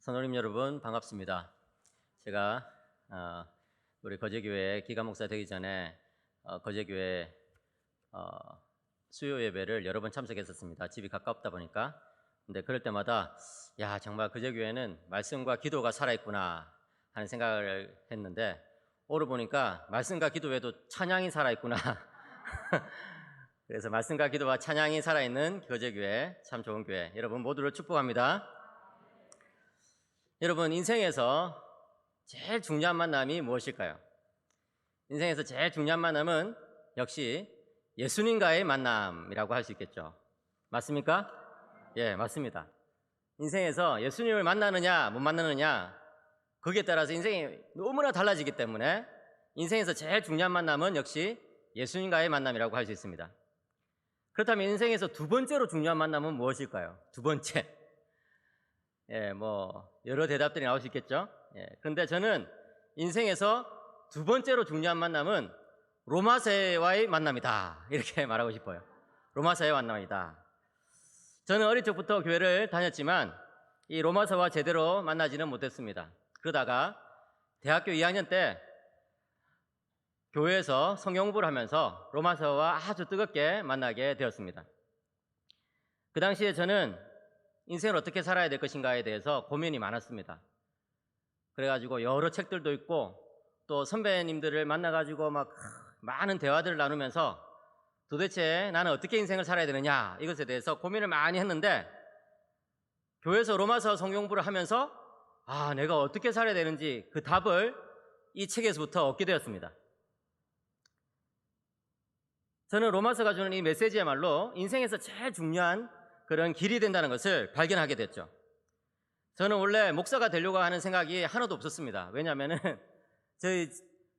성도님 여러분 반갑습니다. 제가 우리 거제교회 기가 목사 되기 전에 거제교회 수요 예배를 여러 번 참석했었습니다. 집이 가깝다 보니까. 근데 그럴 때마다 야 정말 거제교회는 말씀과 기도가 살아있구나 하는 생각을 했는데 오늘 보니까 말씀과 기도 외에도 찬양이 살아있구나. 그래서 말씀과 기도와 찬양이 살아있는 거제교회 참 좋은 교회, 여러분 모두를 축복합니다. 여러분 인생에서 제일 중요한 만남이 무엇일까요? 인생에서 제일 중요한 만남은 역시 예수님과의 만남이라고 할 수 있겠죠. 맞습니까? 예, 맞습니다. 인생에서 예수님을 만나느냐 못 만나느냐 거기에 따라서 인생이 너무나 달라지기 때문에 인생에서 제일 중요한 만남은 역시 예수님과의 만남이라고 할 수 있습니다. 그렇다면 인생에서 두 번째로 중요한 만남은 무엇일까요? 두 번째. 예, 여러 대답들이 나올 수 있겠죠. 예, 그런데 저는 인생에서 두 번째로 중요한 만남은 로마서와의 만남이다. 이렇게 말하고 싶어요. 로마서의 만남이다. 저는 어릴 적부터 교회를 다녔지만 이 로마서와 제대로 만나지는 못했습니다. 그러다가 대학교 2학년 때 교회에서 성경 공부를 하면서 로마서와 아주 뜨겁게 만나게 되었습니다. 그 당시에 저는 인생을 어떻게 살아야 될 것인가에 대해서 고민이 많았습니다. 그래가지고 여러 책들도 읽고 또 선배님들을 만나가지고 막 많은 대화들을 나누면서 도대체 나는 어떻게 인생을 살아야 되느냐 이것에 대해서 고민을 많이 했는데 교회에서 로마서 성경 공부를 하면서 내가 어떻게 살아야 되는지 그 답을 이 책에서부터 얻게 되었습니다. 저는 로마서가 주는 이 메시지야말로 인생에서 제일 중요한 그런 길이 된다는 것을 발견하게 됐죠. 저는 원래 목사가 되려고 하는 생각이 하나도 없었습니다. 왜냐하면 저희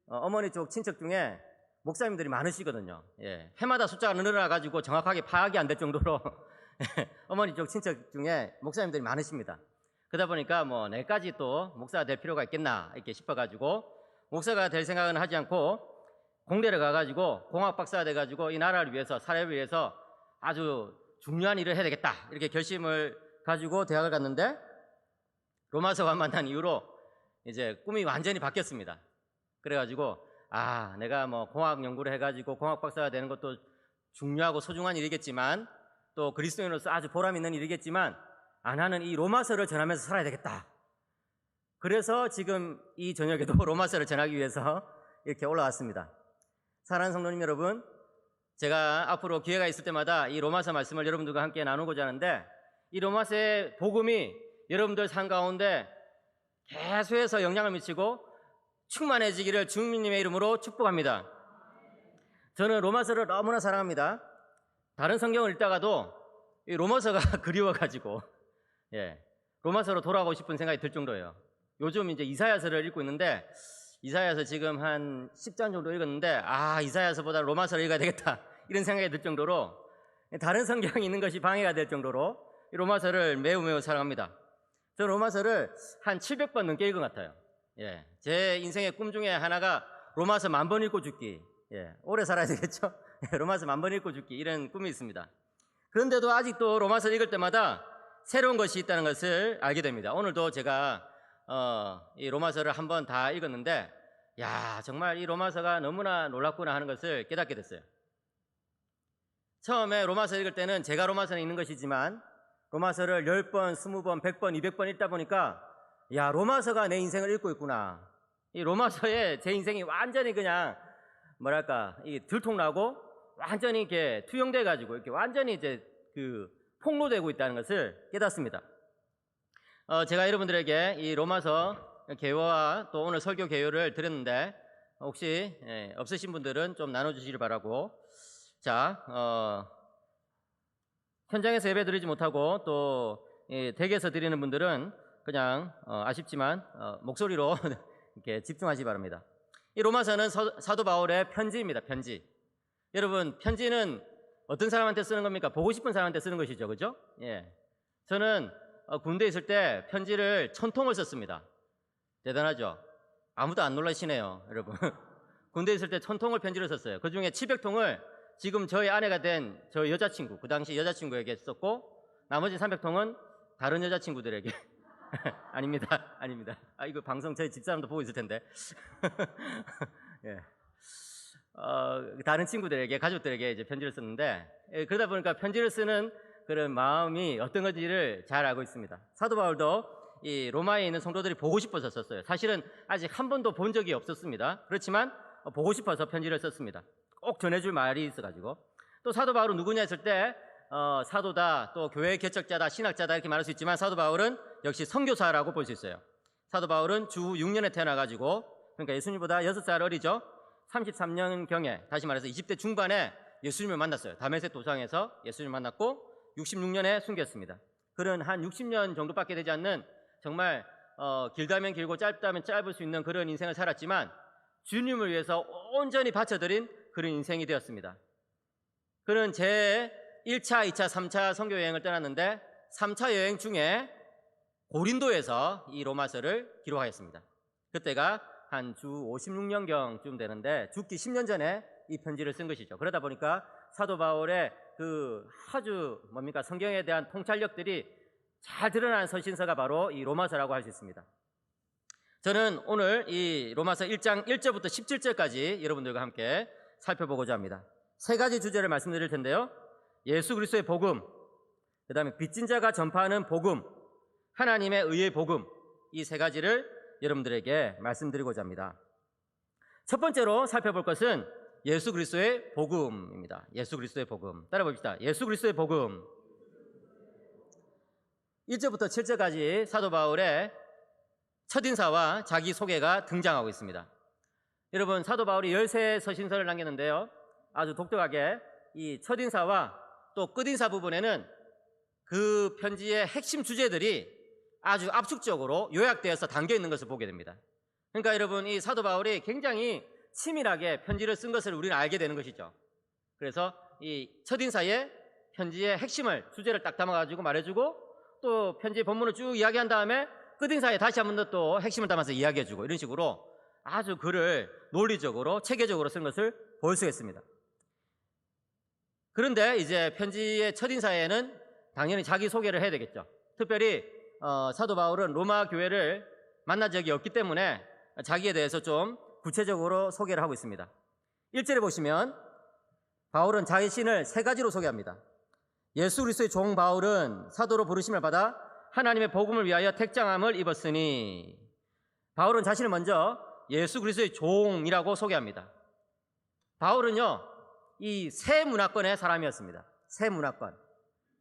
어머니 쪽 친척 중에 목사님들이 많으시거든요. 예, 해마다 숫자가 늘어나가지고 정확하게 파악이 안 될 정도로 어머니 쪽 친척 중에 목사님들이 많으십니다. 그러다 보니까 내까지 또 목사가 될 필요가 있겠나 이렇게 싶어가지고 목사가 될 생각은 하지 않고 공대를 가가지고 공학 박사가 돼가지고 이 나라를 위해서 사회를 위해서 아주 중요한 일을 해야 되겠다 이렇게 결심을 가지고 대학을 갔는데 로마서와 만난 이후로 이제 꿈이 완전히 바뀌었습니다. 그래가지고 내가 공학 연구를 해가지고 공학 박사가 되는 것도 중요하고 소중한 일이겠지만 또 그리스도인으로서 아주 보람 있는 일이겠지만 나는 이 로마서를 전하면서 살아야 되겠다. 그래서 지금 이 저녁에도 로마서를 전하기 위해서 이렇게 올라왔습니다. 사랑하는 성도님 여러분, 제가 앞으로 기회가 있을 때마다 이 로마서 말씀을 여러분들과 함께 나누고자 하는데 이 로마서의 복음이 여러분들 삶 가운데 계속해서 영향을 미치고 충만해지기를 주님의 이름으로 축복합니다. 저는 로마서를 너무나 사랑합니다. 다른 성경을 읽다가도 이 로마서가 그리워가지고 로마서로 돌아가고 싶은 생각이 들 정도예요. 요즘 이제 이사야서를 읽고 있는데 이사야서 지금 한 10장 정도 읽었는데 이사야서보다 로마서를 읽어야 되겠다 이런 생각이 들 정도로 다른 성경이 있는 것이 방해가 될 정도로 이 로마서를 매우 사랑합니다. 저는 로마서를 한 700번 넘게 읽은 것 같아요. 제 인생의 꿈 중에 하나가 로마서 10,000번 읽고 죽기. 오래 살아야 되겠죠? 로마서 10,000번 읽고 죽기 이런 꿈이 있습니다. 그런데도 아직도 로마서 읽을 때마다 새로운 것이 있다는 것을 알게 됩니다. 오늘도 제가 이 로마서를 한번 다 읽었는데 정말 이 로마서가 너무나 놀랍구나 하는 것을 깨닫게 됐어요. 처음에 로마서 읽을 때는 제가 로마서는 읽는 것이지만 로마서를 10번, 20번, 100번, 200번 읽다 보니까 로마서가 내 인생을 읽고 있구나. 이 로마서에 제 인생이 완전히 그냥 이 들통나고 완전히 이렇게 투영돼 가지고 이렇게 완전히 이제 폭로되고 있다는 것을 깨닫습니다. 제가 여러분들에게 이 로마서 개요와 또 오늘 설교 개요를 드렸는데 혹시 없으신 분들은 좀 나눠주시길 바라고. 현장에서 예배 드리지 못하고 또 댁에서 드리는 분들은 그냥 아쉽지만 목소리로 이렇게 집중하시기 바랍니다. 이 로마서는 사도 바울의 편지입니다. 편지. 여러분 편지는 어떤 사람한테 쓰는 겁니까? 보고 싶은 사람한테 쓰는 것이죠. 그죠? 저는 군대에 있을 때 편지를 1000통을 썼습니다. 대단하죠? 아무도 안 놀라시네요, 여러분. 군대에 있을 때 1000통을 편지를 썼어요. 그 중에 700통을 지금 저희 아내가 된 저희 여자친구, 그 당시 여자친구에게 썼고 나머지 300통은 다른 여자친구들에게 아닙니다. 아닙니다. 아, 이거 방송 저희 집사람도 보고 있을 텐데. 예. 다른 친구들에게, 가족들에게 이제 편지를 썼는데, 그러다 보니까 편지를 쓰는 그런 마음이 어떤 건지를 잘 알고 있습니다. 사도 바울도 이 로마에 있는 성도들이 보고 싶어서 썼어요. 사실은 아직 한 번도 본 적이 없었습니다. 그렇지만 보고 싶어서 편지를 썼습니다. 꼭 전해줄 말이 있어가지고. 또 사도 바울은 누구냐 했을 때 사도다, 또 교회 개척자다, 신학자다 이렇게 말할 수 있지만 사도 바울은 역시 선교사라고 볼 수 있어요. 사도 바울은 주 6년에 태어나가지고, 그러니까 예수님보다 6살 어리죠. 33년경에, 다시 말해서 20대 중반에 예수님을 만났어요. 다메섹 도상에서 예수님을 만났고 66년에 순교했습니다. 그런 한 60년 정도밖에 되지 않는 정말 길다면 길고 짧다면 짧을 수 있는 그런 인생을 살았지만 주님을 위해서 온전히 바쳐드린 그런 인생이 되었습니다. 그는 제 1차, 2차, 3차 선교 여행을 떠났는데 3차 여행 중에 고린도에서 이 로마서를 기록하였습니다. 그때가 한 주 56년경쯤 되는데 죽기 10년 전에 이 편지를 쓴 것이죠. 그러다 보니까 사도 바울의 그 아주 성경에 대한 통찰력들이 잘 드러난 서신서가 바로 이 로마서라고 할 수 있습니다. 저는 오늘 이 로마서 1장 1절부터 17절까지 여러분들과 함께 살펴보고자 합니다. 세 가지 주제를 말씀드릴 텐데요. 예수 그리스도의 복음, 그 다음에 빚진 자가 전파하는 복음, 하나님의 의의 복음, 이 세 가지를 여러분들에게 말씀드리고자 합니다. 첫 번째로 살펴볼 것은 예수 그리스도의 복음입니다. 예수 그리스도의 복음. 따라 봅시다. 예수 그리스도의 복음. 1절부터 7절까지 사도 바울의 첫인사와 자기 소개가 등장하고 있습니다. 여러분, 사도 바울이 13 서신서를 남겼는데요. 아주 독특하게 이 첫인사와 또 끝인사 부분에는 그 편지의 핵심 주제들이 아주 압축적으로 요약되어서 담겨 있는 것을 보게 됩니다. 그러니까 여러분, 이 사도 바울이 굉장히 치밀하게 편지를 쓴 것을 우리는 알게 되는 것이죠. 그래서 이 첫인사에 편지의 핵심을, 주제를 딱 담아가지고 말해주고 또 편지 본문을 쭉 이야기한 다음에 끝인사에 다시 한 번 더 또 핵심을 담아서 이야기해주고 이런 식으로 아주 글을 논리적으로 체계적으로 쓴 것을 볼 수 있습니다. 그런데 이제 편지의 첫인사에는 당연히 자기 소개를 해야 되겠죠. 특별히 사도 바울은 로마 교회를 만난 적이 없기 때문에 자기에 대해서 좀 구체적으로 소개를 하고 있습니다. 1절에 보시면 바울은 자신을 세 가지로 소개합니다. 예수 그리스도의 종 바울은 사도로 부르심을 받아 하나님의 복음을 위하여 택장함을 입었으니, 바울은 자신을 먼저 예수 그리스도의 종이라고 소개합니다. 바울은요, 이 새 문화권의 사람이었습니다. 새 문화권.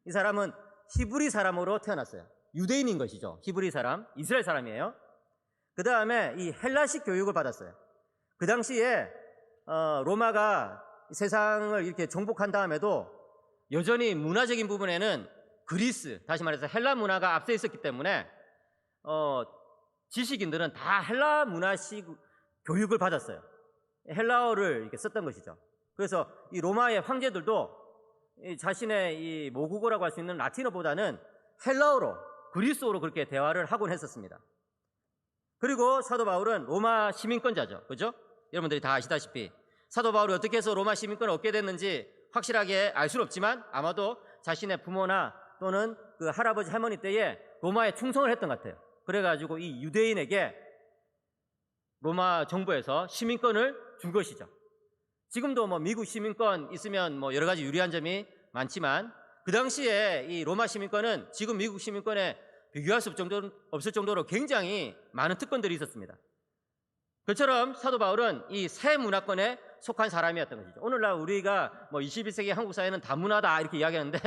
이 사람은 히브리 사람으로 태어났어요. 유대인인 것이죠. 히브리 사람, 이스라엘 사람이에요. 그 다음에 이 헬라식 교육을 받았어요. 그 당시에 로마가 세상을 이렇게 정복한 다음에도 여전히 문화적인 부분에는 그리스, 다시 말해서 헬라 문화가 앞서 있었기 때문에 지식인들은 다 헬라 문화식 교육을 받았어요. 헬라어를 이렇게 썼던 것이죠. 그래서 이 로마의 황제들도 자신의 이 모국어라고 할 수 있는 라틴어보다는 헬라어로, 그리스어로 그렇게 대화를 하곤 했었습니다. 그리고 사도 바울은 로마 시민권자죠. 그죠? 여러분들이 다 아시다시피 사도 바울이 어떻게 해서 로마 시민권을 얻게 됐는지 확실하게 알 수는 없지만 아마도 자신의 부모나 또는 그 할아버지 할머니 때에 로마에 충성을 했던 것 같아요. 그래가지고 이 유대인에게 로마 정부에서 시민권을 준 것이죠. 지금도 뭐 미국 시민권 있으면 뭐 여러 가지 유리한 점이 많지만 그 당시에 이 로마 시민권은 지금 미국 시민권에 비교할 수 없을 정도로 굉장히 많은 특권들이 있었습니다. 그처럼 사도 바울은 이 새 문화권에 속한 사람이었던 것이죠. 오늘날 우리가 뭐 21세기 한국 사회는 다문화다 이렇게 이야기하는데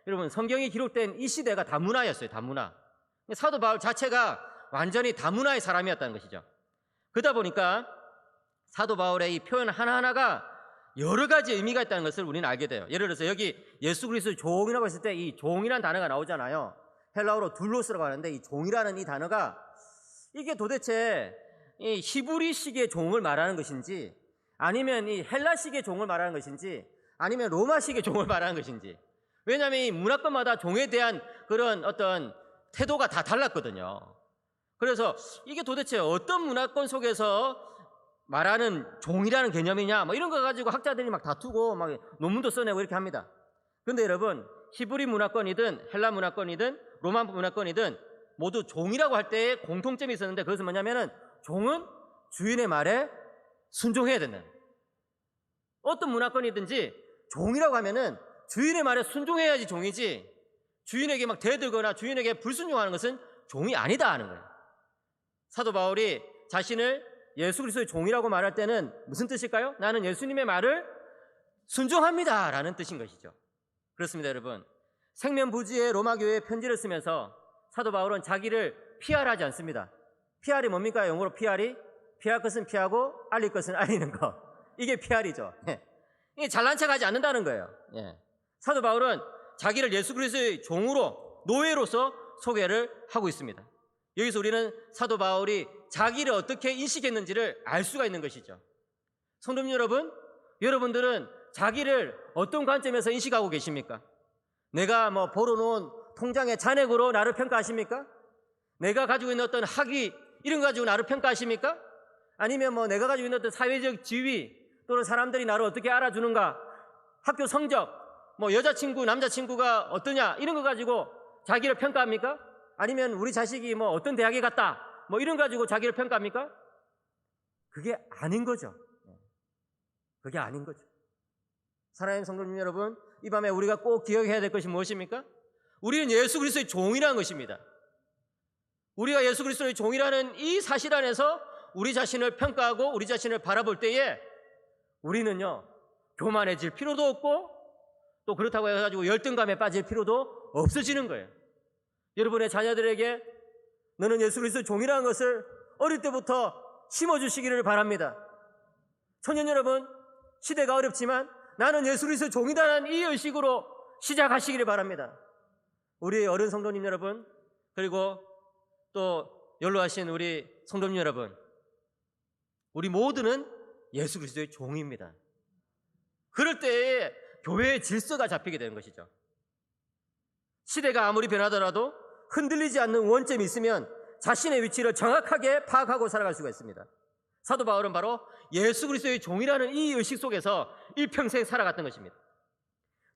여러분, 성경이 기록된 이 시대가 다문화였어요. 다문화. 사도 바울 자체가 완전히 다문화의 사람이었다는 것이죠. 그러다 보니까 사도 바울의 이 표현 하나하나가 여러 가지 의미가 있다는 것을 우리는 알게 돼요. 예를 들어서 여기 예수 그리스도의 종이라고 했을 때 이 종이라는 단어가 나오잖아요. 헬라어로 둘로스라고 하는데 이 종이라는 이 단어가 이게 도대체 이 히브리식의 종을 말하는 것인지 아니면 이 헬라식의 종을 말하는 것인지 아니면 로마식의 종을 말하는 것인지, 왜냐하면 이 문화권마다 종에 대한 그런 어떤 태도가 다 달랐거든요. 그래서 이게 도대체 어떤 문화권 속에서 말하는 종이라는 개념이냐 뭐 이런 거 가지고 학자들이 막 다투고 막 논문도 써내고 이렇게 합니다. 그런데 여러분, 히브리 문화권이든 헬라 문화권이든 로마 문화권이든 모두 종이라고 할 때에 공통점이 있었는데, 그것은 뭐냐면은 종은 주인의 말에 순종해야 된다. 어떤 문화권이든지 종이라고 하면은 주인의 말에 순종해야지 종이지, 주인에게 막 대들거나 주인에게 불순종하는 것은 종이 아니다 하는 거예요. 사도 바울이 자신을 예수 그리스도의 종이라고 말할 때는 무슨 뜻일까요? 나는 예수님의 말을 순종합니다 라는 뜻인 것이죠. 그렇습니다, 여러분. 생면부지의 로마 교회에 편지를 쓰면서 사도 바울은 자기를 PR하지 않습니다. PR이 뭡니까? 영어로 PR이? 피할 것은 피하고 알릴 것은 알리는 것. 이게 PR이죠. 이게 잘난 척하지 않는다는 거예요. 사도 바울은 자기를 예수 그리스도의 종으로, 노예로서 소개를 하고 있습니다. 여기서 우리는 사도 바울이 자기를 어떻게 인식했는지를 알 수가 있는 것이죠. 성도님 여러분, 여러분들은 자기를 어떤 관점에서 인식하고 계십니까? 내가 뭐 벌어놓은 통장의 잔액으로 나를 평가하십니까? 내가 가지고 있는 어떤 학위 이런 거 가지고 나를 평가하십니까? 아니면 뭐 내가 가지고 있는 어떤 사회적 지위 또는 사람들이 나를 어떻게 알아주는가, 학교 성적, 뭐 여자친구 남자친구가 어떠냐 이런 거 가지고 자기를 평가합니까? 아니면 우리 자식이 뭐 어떤 대학에 갔다 뭐 이런 거 가지고 자기를 평가합니까? 그게 아닌 거죠. 그게 아닌 거죠. 사랑하는 성도님 여러분, 이 밤에 우리가 꼭 기억해야 될 것이 무엇입니까? 우리는 예수 그리스도의 종이라는 것입니다. 우리가 예수 그리스도의 종이라는 이 사실 안에서 우리 자신을 평가하고 우리 자신을 바라볼 때에 우리는요, 교만해질 필요도 없고 또 그렇다고 해가지고 열등감에 빠질 필요도 없어지는 거예요. 여러분의 자녀들에게 너는 예수 그리스도의 종이라는 것을 어릴 때부터 심어주시기를 바랍니다. 청년 여러분, 시대가 어렵지만 나는 예수 그리스도의 종이다라는 이 의식으로 시작하시기를 바랍니다. 우리 어른 성도님 여러분, 그리고 또 연로하신 우리 성도님 여러분, 우리 모두는 예수 그리스도의 종입니다. 그럴 때에 교회의 질서가 잡히게 되는 것이죠. 시대가 아무리 변하더라도 흔들리지 않는 원점이 있으면 자신의 위치를 정확하게 파악하고 살아갈 수가 있습니다. 사도 바울은 바로 예수 그리스도의 종이라는 이 의식 속에서 일평생 살아갔던 것입니다.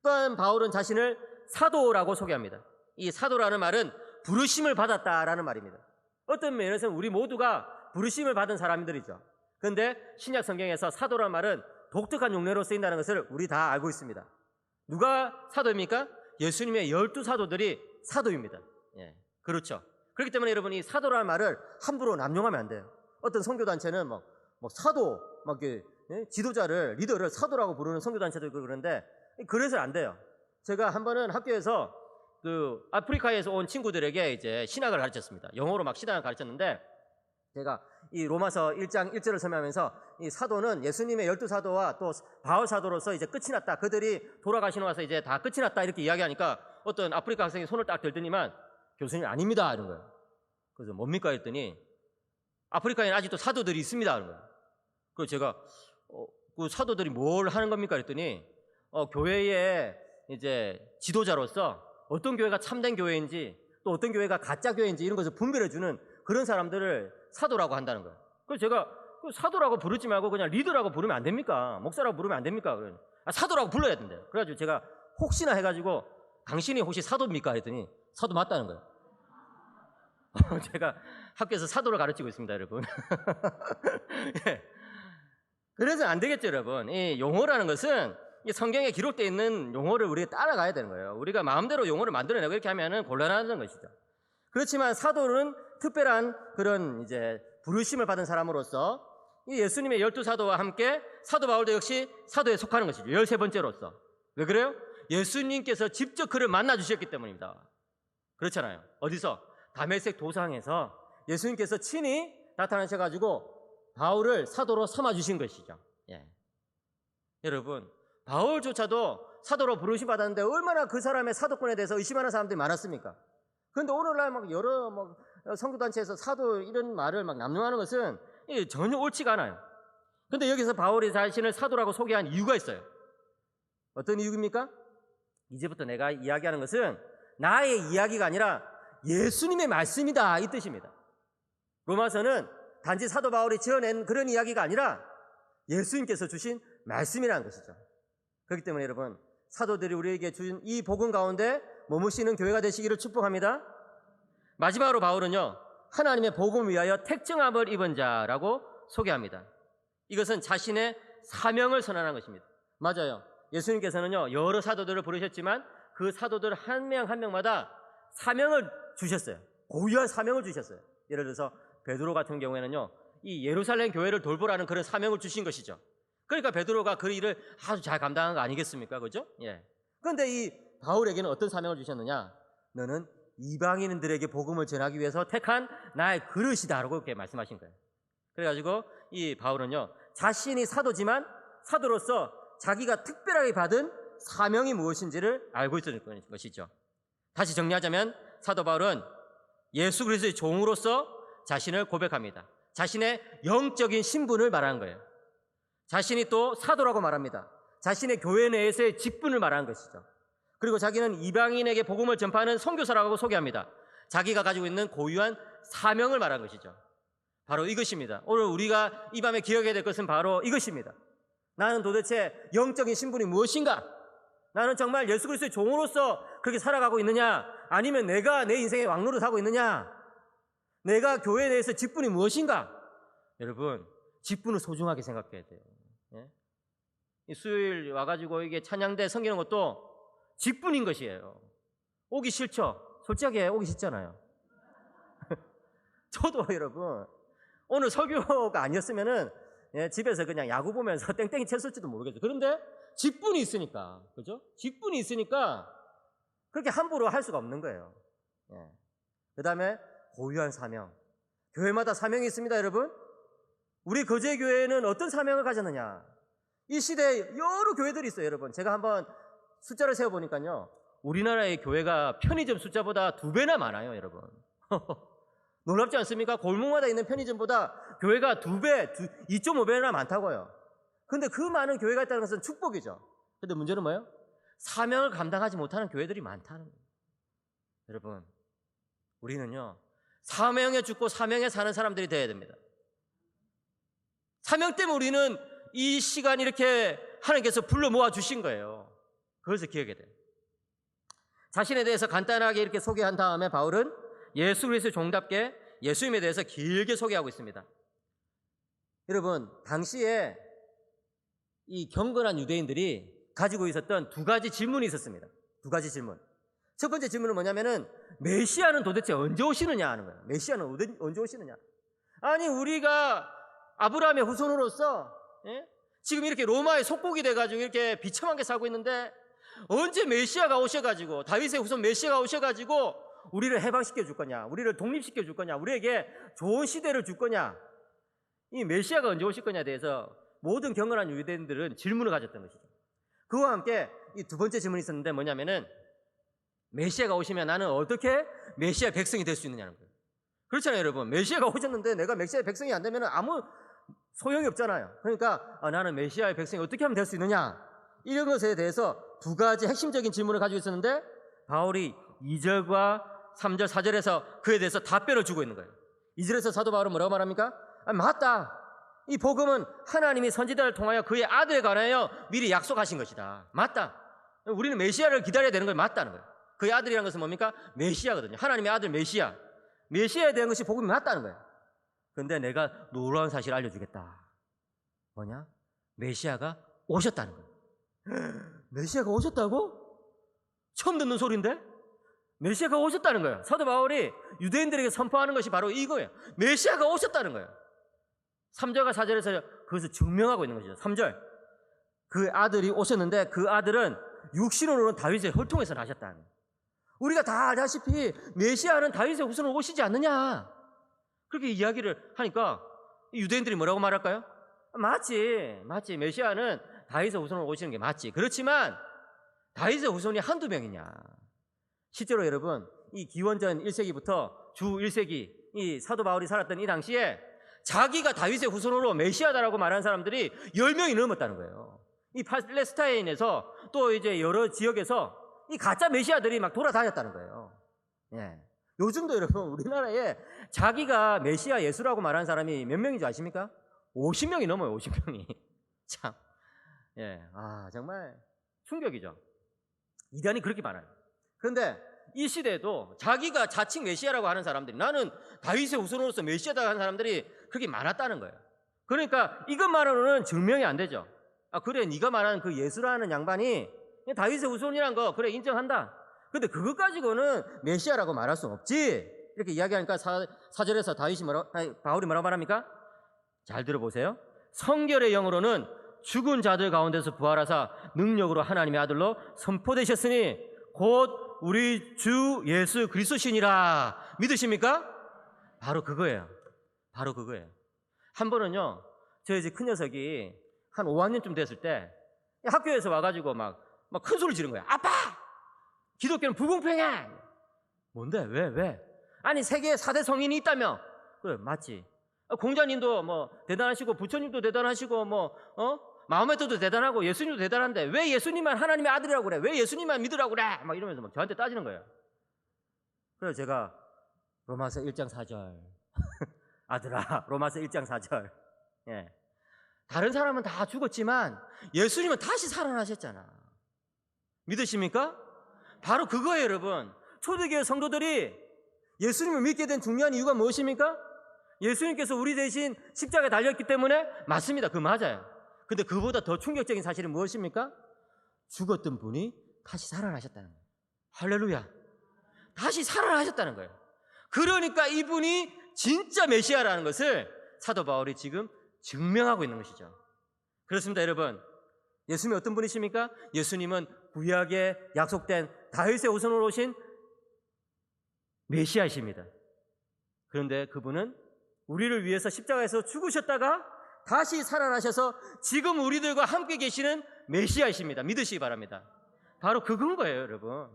또한 바울은 자신을 사도라고 소개합니다. 이 사도라는 말은 부르심을 받았다라는 말입니다. 어떤 면에서는 우리 모두가 부르심을 받은 사람들이죠. 그런데 신약 성경에서 사도라는 말은 독특한 용례로 쓰인다는 것을 우리 다 알고 있습니다. 누가 사도입니까? 예수님의 12사도들이 사도입니다. 그렇죠. 그렇기 때문에 여러분, 이 사도라는 말을 함부로 남용하면 안 돼요. 어떤 선교단체는 사도, 지도자를, 리더를 사도라고 부르는 선교단체도 있고 그런데 그래서 안 돼요. 제가 한 번은 학교에서 그 아프리카에서 온 친구들에게 이제 신학을 가르쳤습니다. 영어로 막 신학을 가르쳤는데, 제가 이 로마서 1장 1절을 설명하면서 이 사도는 예수님의 12사도와 또 바울 사도로서 이제 끝이 났다. 그들이 돌아가시고 나서 이제 다 끝이 났다. 이렇게 이야기하니까 어떤 아프리카 학생이 손을 딱 들더니만, 교수님 아닙니다. 이런 거예요. 그래서 뭡니까? 했더니 아프리카에는 아직도 사도들이 있습니다. 이런 거예요. 그래서 제가 그 사도들이 뭘 하는 겁니까? 했더니 교회의 이제 지도자로서 어떤 교회가 참된 교회인지 또 어떤 교회가 가짜 교회인지 이런 것을 분별해주는 그런 사람들을 사도라고 한다는 거예요. 그래서 제가 사도라고 부르지 말고 그냥 리더라고 부르면 안 됩니까? 목사라고 부르면 안 됩니까? 사도라고 불러야 된대요. 그래가지고 제가 혹시나 해가지고 당신이 혹시 사도입니까? 했더니 사도 맞다는 거예요. 제가 학교에서 사도를 가르치고 있습니다, 여러분. 그래서 안 되겠죠, 여러분. 이 용어라는 것은 이 성경에 기록되어 있는 용어를 우리가 따라가야 되는 거예요. 우리가 마음대로 용어를 만들어내고 이렇게 하면은 곤란하다는 것이죠. 그렇지만 사도는 특별한 그런 이제 부르심을 받은 사람으로서 이 예수님의 12사도와 함께 사도 바울도 역시 사도에 속하는 것이죠. 13번째로서. 왜 그래요? 예수님께서 직접 그를 만나 주셨기 때문입니다. 그렇잖아요. 어디서? 다메섹 도상에서 예수님께서 친히 나타나셔가지고 바울을 사도로 삼아 주신 것이죠. 여러분, 바울조차도 사도로 부르심 받았는데 얼마나 그 사람의 사도권에 대해서 의심하는 사람들이 많았습니까? 그런데 오늘날 여러 선교단체에서 사도 이런 말을 남용하는 것은 전혀 옳지가 않아요. 그런데 여기서 바울이 자신을 사도라고 소개한 이유가 있어요. 어떤 이유입니까? 이제부터 내가 이야기하는 것은 나의 이야기가 아니라 예수님의 말씀이다, 이 뜻입니다. 로마서는 단지 사도 바울이 지어낸 그런 이야기가 아니라 예수님께서 주신 말씀이라는 것이죠. 그렇기 때문에 여러분, 사도들이 우리에게 준 이 복음 가운데 머무시는 교회가 되시기를 축복합니다. 마지막으로 바울은요, 하나님의 복음을 위하여 택정함을 입은 자라고 소개합니다. 이것은 자신의 사명을 선언한 것입니다. 맞아요. 예수님께서는요, 여러 사도들을 부르셨지만 그 사도들 한 명 한 명마다 사명을 주셨어요. 고유한 사명을 주셨어요. 예를 들어서 베드로 같은 경우에는요, 이 예루살렘 교회를 돌보라는 그런 사명을 주신 것이죠. 그러니까 베드로가 그 일을 아주 잘 감당한 거 아니겠습니까? 그죠? 예. 그런데 이 바울에게는 어떤 사명을 주셨느냐? 너는 이방인들에게 복음을 전하기 위해서 택한 나의 그릇이다라고 이렇게 말씀하신 거예요. 그래가지고 이 바울은요, 자신이 사도지만 사도로서 자기가 특별하게 받은 사명이 무엇인지를 알고 있었던 것이죠. 다시 정리하자면 사도 바울은 예수 그리스도의 종으로서 자신을 고백합니다. 자신의 영적인 신분을 말하는 거예요. 자신이 또 사도라고 말합니다. 자신의 교회 내에서의 직분을 말하는 것이죠. 그리고 자기는 이방인에게 복음을 전파하는 선교사라고 소개합니다. 자기가 가지고 있는 고유한 사명을 말하는 것이죠. 바로 이것입니다. 오늘 우리가 이 밤에 기억해야 될 것은 바로 이것입니다. 나는 도대체 영적인 신분이 무엇인가? 나는 정말 예수 그리스도의 종으로서 그렇게 살아가고 있느냐? 아니면 내가 내 인생의 왕노릇 하고 있느냐? 내가 교회 내에서 직분이 무엇인가? 여러분, 직분을 소중하게 생각해야 돼요. 예? 이 수요일 와가지고 이게 찬양대 섬기는 것도 직분인 것이에요. 오기 싫죠? 솔직하게 오기 싫잖아요. 저도 여러분, 오늘 설교가 아니었으면은 집에서 그냥 야구 보면서 땡땡이 쳤을지도 모르겠어요. 그런데 직분이 있으니까, 그죠? 직분이 있으니까 그렇게 함부로 할 수가 없는 거예요. 예. 그 다음에 고유한 사명. 교회마다 사명이 있습니다, 여러분. 우리 거제교회는 어떤 사명을 가졌느냐? 이 시대에 여러 교회들이 있어요, 여러분. 제가 한번 숫자를 세어보니까요, 우리나라의 교회가 편의점 숫자보다 2배나 많아요, 여러분. 놀랍지 않습니까? 골목마다 있는 편의점보다 교회가 2배, 2.5배나 많다고요. 근데 그 많은 교회가 있다는 것은 축복이죠. 근데 문제는 뭐예요? 사명을 감당하지 못하는 교회들이 많다는 거예요. 여러분, 우리는요, 사명에 죽고 사명에 사는 사람들이 되어야 됩니다. 사명 때문에 우리는 이 시간 이렇게 하나님께서 불러 모아 주신 거예요. 그것을 기억해야 돼요. 자신에 대해서 간단하게 이렇게 소개한 다음에 바울은 예수 그리스도의 종답게 예수님에 대해서 길게 소개하고 있습니다. 여러분, 당시에 이 경건한 유대인들이 가지고 있었던 2가지 질문이 있었습니다. 2가지 질문. 첫 번째 질문은 뭐냐면은 메시아는 도대체 언제 오시느냐 하는 거예요. 메시아는 언제 오시느냐. 아니, 우리가 아브라함의 후손으로서 지금 이렇게 로마의 속국이 돼가지고 이렇게 비참하게 살고 있는데 언제 메시아가 오셔가지고, 다윗의 후손 메시아가 오셔가지고 우리를 해방시켜 줄 거냐, 우리를 독립시켜 줄 거냐, 우리에게 좋은 시대를 줄 거냐, 이 메시아가 언제 오실 거냐에 대해서 모든 경건한 유대인들은 질문을 가졌던 것이죠. 그와 함께 이 2번째 질문이 있었는데 뭐냐면은 메시아가 오시면 나는 어떻게 메시아 백성이 될 수 있느냐는 거예요. 그렇잖아요, 여러분. 메시아가 오셨는데 내가 메시아의 백성이 안 되면 아무 소용이 없잖아요. 그러니까 나는 메시아의 백성이 어떻게 하면 될 수 있느냐, 이런 것에 대해서 2가지 핵심적인 질문을 가지고 있었는데 바울이 2절과 3절, 4절에서 그에 대해서 답변을 주고 있는 거예요. 2절에서 사도 바울은 뭐라고 말합니까? 맞다. 이 복음은 하나님이 선지자를 통하여 그의 아들에 관하여 미리 약속하신 것이다. 맞다. 우리는 메시아를 기다려야 되는 걸 맞다는 거예요. 그의 아들이라는 것은 뭡니까? 메시아거든요. 하나님의 아들 메시아. 메시아에 대한 것이 복음이 맞다는 거예요. 그런데 내가 놀라운 사실을 알려주겠다. 뭐냐? 메시아가 오셨다는 거예요. 메시아가 오셨다고? 처음 듣는 소리인데? 메시아가 오셨다는 거예요. 사도 바울이 유대인들에게 선포하는 것이 바로 이거예요. 메시아가 오셨다는 거예요. 3절과 4절에서 그것을 증명하고 있는 것이죠. 3절, 그 아들이 오셨는데 그 아들은 육신으로는 다윗의 혈통에서 나셨다는 거예요. 우리가 다 알다시피 메시아는 다윗의 후손으로 오시지 않느냐, 그렇게 이야기를 하니까 유대인들이 뭐라고 말할까요? 맞지, 메시아는 다윗의 후손으로 오시는 게 맞지. 그렇지만 다윗의 후손이 한두 명이냐. 실제로 여러분, 이 기원전 1세기부터 주 1세기 이 사도 바울이 살았던 이 당시에 자기가 다윗의 후손으로 메시아다라고 말하는 사람들이 10명이 넘었다는 거예요. 이 팔레스타인에서 또 이제 여러 지역에서 이 가짜 메시아들이 막 돌아다녔다는 거예요. 예. 요즘도 여러분, 우리나라에 자기가 메시아 예수라고 말하는 사람이 몇 명인 줄 아십니까? 50명이 넘어요, 50명이. 참. 예. 정말 충격이죠. 이단이 그렇게 많아요. 그런데 이 시대에도 자기가 자칭 메시아라고 하는 사람들이, 나는 다윗의 후손으로서 메시아다 하는 사람들이 그렇게 많았다는 거예요. 그러니까 이것만으로는 증명이 안 되죠. 아, 그래, 네가 말하는 그 예수라는 양반이 다윗의 후손이란 거 그래 인정한다. 근데 그것 가지고는 메시아라고 말할 수 없지. 이렇게 이야기하니까 4절에서 바울이 뭐라고 말합니까? 잘 들어보세요. 성결의 영으로는 죽은 자들 가운데서 부활하사 능력으로 하나님의 아들로 선포되셨으니 곧 우리 주 예수 그리스도시니라. 믿으십니까? 바로 그거예요. 바로 그거예요. 한 번은요, 저희 집 큰 녀석이 한 5학년쯤 됐을 때 학교에서 와가지고 막 큰 소리 지른 거야. 아빠! 기독교는 불공평해! 뭔데? 왜? 아니, 세계에 4대 성인이 있다며? 그래, 맞지. 공자님도 뭐 대단하시고 부처님도 대단하시고 마호메트도 대단하고 예수님도 대단한데 왜 예수님만 하나님의 아들이라고 그래? 왜 예수님만 믿으라고 그래? 막 이러면서 막 저한테 따지는 거예요. 그래서 제가 로마서 1장 4절 아들아, 로마서 1장 4절. 예. 다른 사람은 다 죽었지만 예수님은 다시 살아나셨잖아. 믿으십니까? 바로 그거예요, 여러분. 초대교회 성도들이 예수님을 믿게 된 중요한 이유가 무엇입니까? 예수님께서 우리 대신 십자가에 달렸기 때문에. 맞습니다. 그거 맞아요. 근데 그보다 더 충격적인 사실은 무엇입니까? 죽었던 분이 다시 살아나셨다는 거예요. 할렐루야. 다시 살아나셨다는 거예요. 그러니까 이분이 진짜 메시아라는 것을 사도 바울이 지금 증명하고 있는 것이죠. 그렇습니다, 여러분. 예수님이 어떤 분이십니까? 예수님은 구약에 약속된 다윗의 후손으로 오신 메시아이십니다. 그런데 그분은 우리를 위해서 십자가에서 죽으셨다가 다시 살아나셔서 지금 우리들과 함께 계시는 메시아이십니다. 믿으시기 바랍니다. 바로 그건 거예요, 여러분.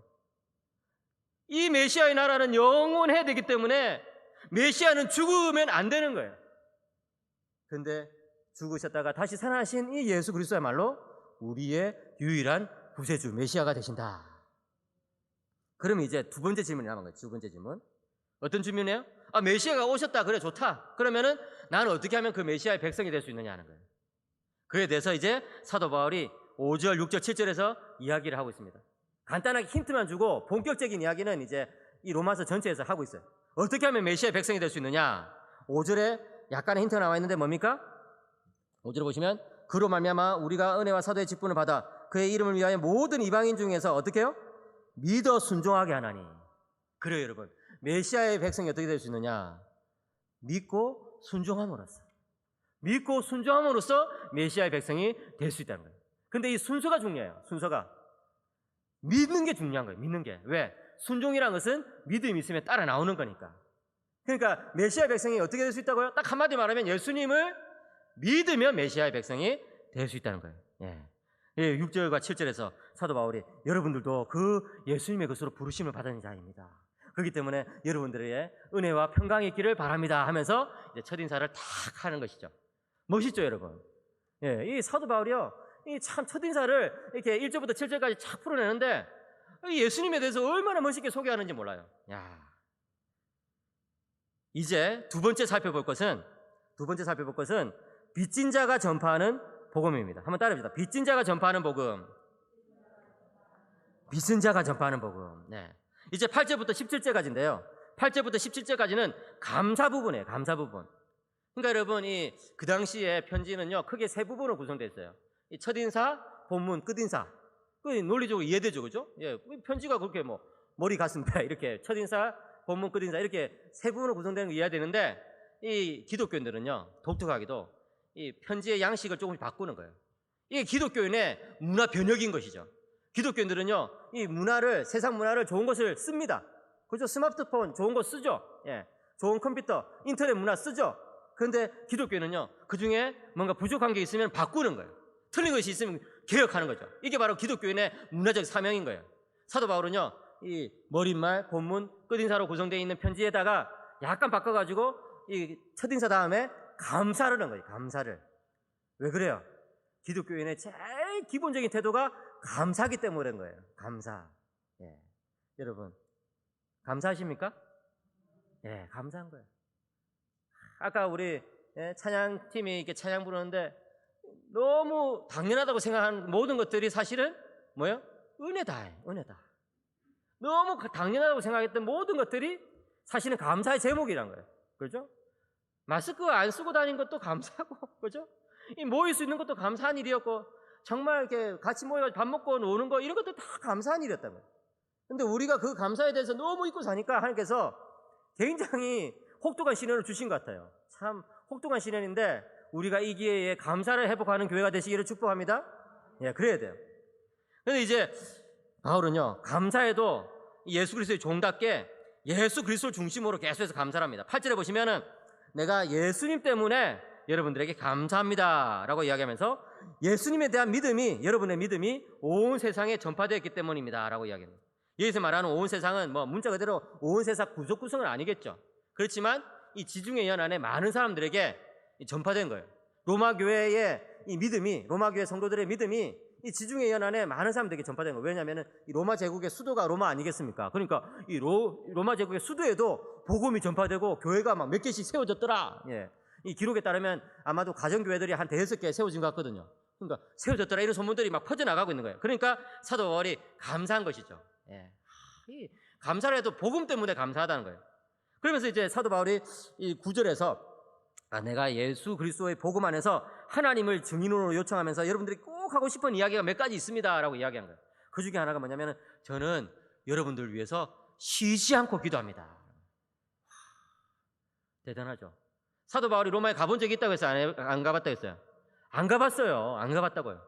이 메시아의 나라는 영원해야 되기 때문에 메시아는 죽으면 안 되는 거예요. 그런데 죽으셨다가 다시 살아나신 이 예수 그리스도야말로 우리의 유일한 구세주 메시아가 되신다. 그러면 이제 두 번째 질문이 남은 거예요. 두 번째 질문. 어떤 질문이에요? 아, 메시아가 오셨다. 그래, 좋다. 그러면은 나는 어떻게 하면 그 메시아의 백성이 될 수 있느냐 하는 거예요. 그에 대해서 이제 사도 바울이 5절, 6절, 7절에서 이야기를 하고 있습니다. 간단하게 힌트만 주고 본격적인 이야기는 이제 이 로마서 전체에서 하고 있어요. 어떻게 하면 메시아의 백성이 될 수 있느냐? 5절에 약간의 힌트가 나와 있는데 뭡니까? 5절을 보시면 그로 말미암아 우리가 은혜와 사도의 직분을 받아 그의 이름을 위하여 모든 이방인 중에서 어떻게 해요? 믿어 순종하게 하나니. 그래요, 여러분. 메시아의 백성이 어떻게 될 수 있느냐? 믿고 순종함으로써. 믿고 순종함으로써 메시아의 백성이 될 수 있다는 거예요. 근데 이 순서가 중요해요. 순서가. 믿는 게 중요한 거예요. 믿는 게. 왜? 순종이라는 것은 믿음이 있으면 따라 나오는 거니까. 그러니까 메시아의 백성이 어떻게 될 수 있다고요? 딱 한마디 말하면 예수님을 믿으면 메시아의 백성이 될 수 있다는 거예요. 예. 6절과 7절에서 사도 바울이 여러분들도 그 예수님의 것으로 부르심을 받은 자입니다. 그렇기 때문에 여러분들의 은혜와 평강이 있기를 바랍니다 하면서 이제 첫인사를 탁 하는 것이죠. 멋있죠, 여러분? 예, 이 사도 바울이요, 이 참 첫인사를 이렇게 1절부터 7절까지 착 풀어내는데 예수님에 대해서 얼마나 멋있게 소개하는지 몰라요. 야. 이제 두 번째 살펴볼 것은 빚진 자가 전파하는 복음입니다. 한번 따라해봅시다. 빚진 자가 전파하는 복음. 빚진 자가 전파하는 복음. 네. 이제 8절부터 17절까지인데요. 8절부터 17절까지는 감사 부분이에요. 감사 부분. 그러니까 여러분, 그 당시에 편지는요, 크게 세 부분으로 구성되어 있어요. 이 첫인사, 본문, 끝인사. 그 논리적으로 이해되죠, 그죠? 예, 편지가 그렇게 머리, 가슴, 배 이렇게 첫인사, 본문, 끝인사 이렇게 세 부분으로 구성되는 거 이해해야 되는데, 이 기독교인들은요, 독특하게도 이 편지의 양식을 조금씩 바꾸는 거예요. 이게 기독교인의 문화 변혁인 것이죠. 기독교인들은요, 이 문화를, 세상 문화를 좋은 것을 씁니다. 그죠? 스마트폰 좋은 거 쓰죠? 예. 좋은 컴퓨터, 인터넷 문화 쓰죠? 그런데 기독교인은요, 그 중에 뭔가 부족한 게 있으면 바꾸는 거예요. 틀린 것이 있으면 개혁하는 거죠. 이게 바로 기독교인의 문화적 사명인 거예요. 사도 바울은요, 이 머릿말, 본문, 끝인사로 구성되어 있는 편지에다가 약간 바꿔가지고 이 첫인사 다음에 감사를 한 거예요. 감사를. 왜 그래요? 기독교인의 제일 기본적인 태도가 감사하기 때문에 그런 거예요. 감사. 예. 여러분, 감사하십니까? 예, 감사한 거예요. 아까 우리 찬양팀이 이렇게 찬양 부르는데 너무 당연하다고 생각하는 모든 것들이 사실은 뭐예요? 은혜다. 은혜다. 너무 당연하다고 생각했던 모든 것들이 사실은 감사의 제목이란 거예요. 그렇죠? 마스크 안 쓰고 다니는 것도 감사하고, 그렇죠? 이 모일 수 있는 것도 감사한 일이었고, 정말 이렇게 같이 모여서 밥 먹고 노는 거 이런 것도 다 감사한 일이었다는 거예요. 근데 우리가 그 감사에 대해서 너무 잊고 사니까 하나님께서 굉장히 혹독한 시련을 주신 것 같아요. 참 혹독한 시련인데 우리가 이 기회에 감사를 회복하는 교회가 되시기를 축복합니다. 예, 그래야 돼요. 근데 이제 바울은요, 감사에도 예수 그리스도의 종답게 예수 그리스도를 중심으로 계속해서 감사를 합니다. 8절에 보시면은 내가 예수님 때문에 여러분들에게 감사합니다 라고 이야기하면서 예수님에 대한 믿음이, 여러분의 믿음이 온 세상에 전파되었기 때문입니다 라고 이야기합니다. 여기서 말하는 온 세상은 뭐 문자 그대로 온 세상 구석구석은 아니겠죠. 그렇지만 이 지중해 연안에 많은 사람들에게 전파된 거예요. 로마 교회의 이 믿음이, 로마 교회 성도들의 믿음이 이 지중해 연안에 많은 사람들에게 전파된 거예요. 왜냐하면 이 로마 제국의 수도가 로마 아니겠습니까? 그러니까 이 로마 제국의 수도에도 복음이 전파되고 교회가 막 몇 개씩 세워졌더라. 예. 이 기록에 따르면 아마도 가정교회들이 한 5개 세워진 것 같거든요. 그러니까 세워졌더라 이런 소문들이 막 퍼져나가고 있는 거예요. 그러니까 사도 바울이 감사한 것이죠. 예. 이 감사를 해도 복음 때문에 감사하다는 거예요. 그러면서 이제 사도 바울이 이 9절에서 내가 예수 그리스도의 복음 안에서 하나님을 증인으로 요청하면서 여러분들이 꼭 하고 싶은 이야기가 몇 가지 있습니다 라고 이야기한 거예요. 그 중에 하나가 뭐냐면 저는 여러분들을 위해서 쉬지 않고 기도합니다. 대단하죠. 사도 바울이 로마에 가본 적이 있다고 해서 안 가봤다고 했어요? 안 가봤어요. 안 가봤다고요.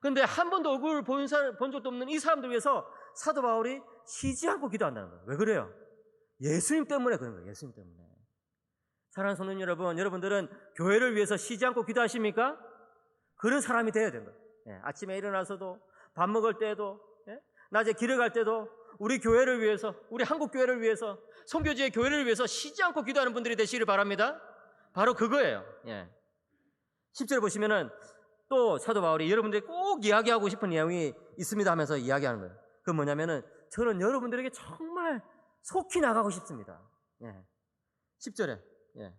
그런데 한 번도 얼굴 본 적도 없는 이 사람들 위해서 사도 바울이 쉬지 않고 기도한다는 거예요. 왜 그래요? 예수님 때문에 그런 거예요. 예수님 때문에. 사랑하는 성도 여러분, 여러분들은 교회를 위해서 쉬지 않고 기도하십니까? 그런 사람이 되어야 되는 거예요. 예, 아침에 일어나서도, 밥 먹을 때도, 예? 낮에 길을 갈 때도 우리 교회를 위해서, 우리 한국 교회를 위해서, 선교지의 교회를 위해서 쉬지 않고 기도하는 분들이 되시기를 바랍니다. 바로 그거예요. 예. 10절 보시면은 또 사도 바울이 여러분들이 꼭 이야기하고 싶은 내용이 있습니다 하면서 이야기하는 거예요. 그건 뭐냐면은 저는 여러분들에게 정말 속히 나가고 싶습니다. 예. 10절에 예.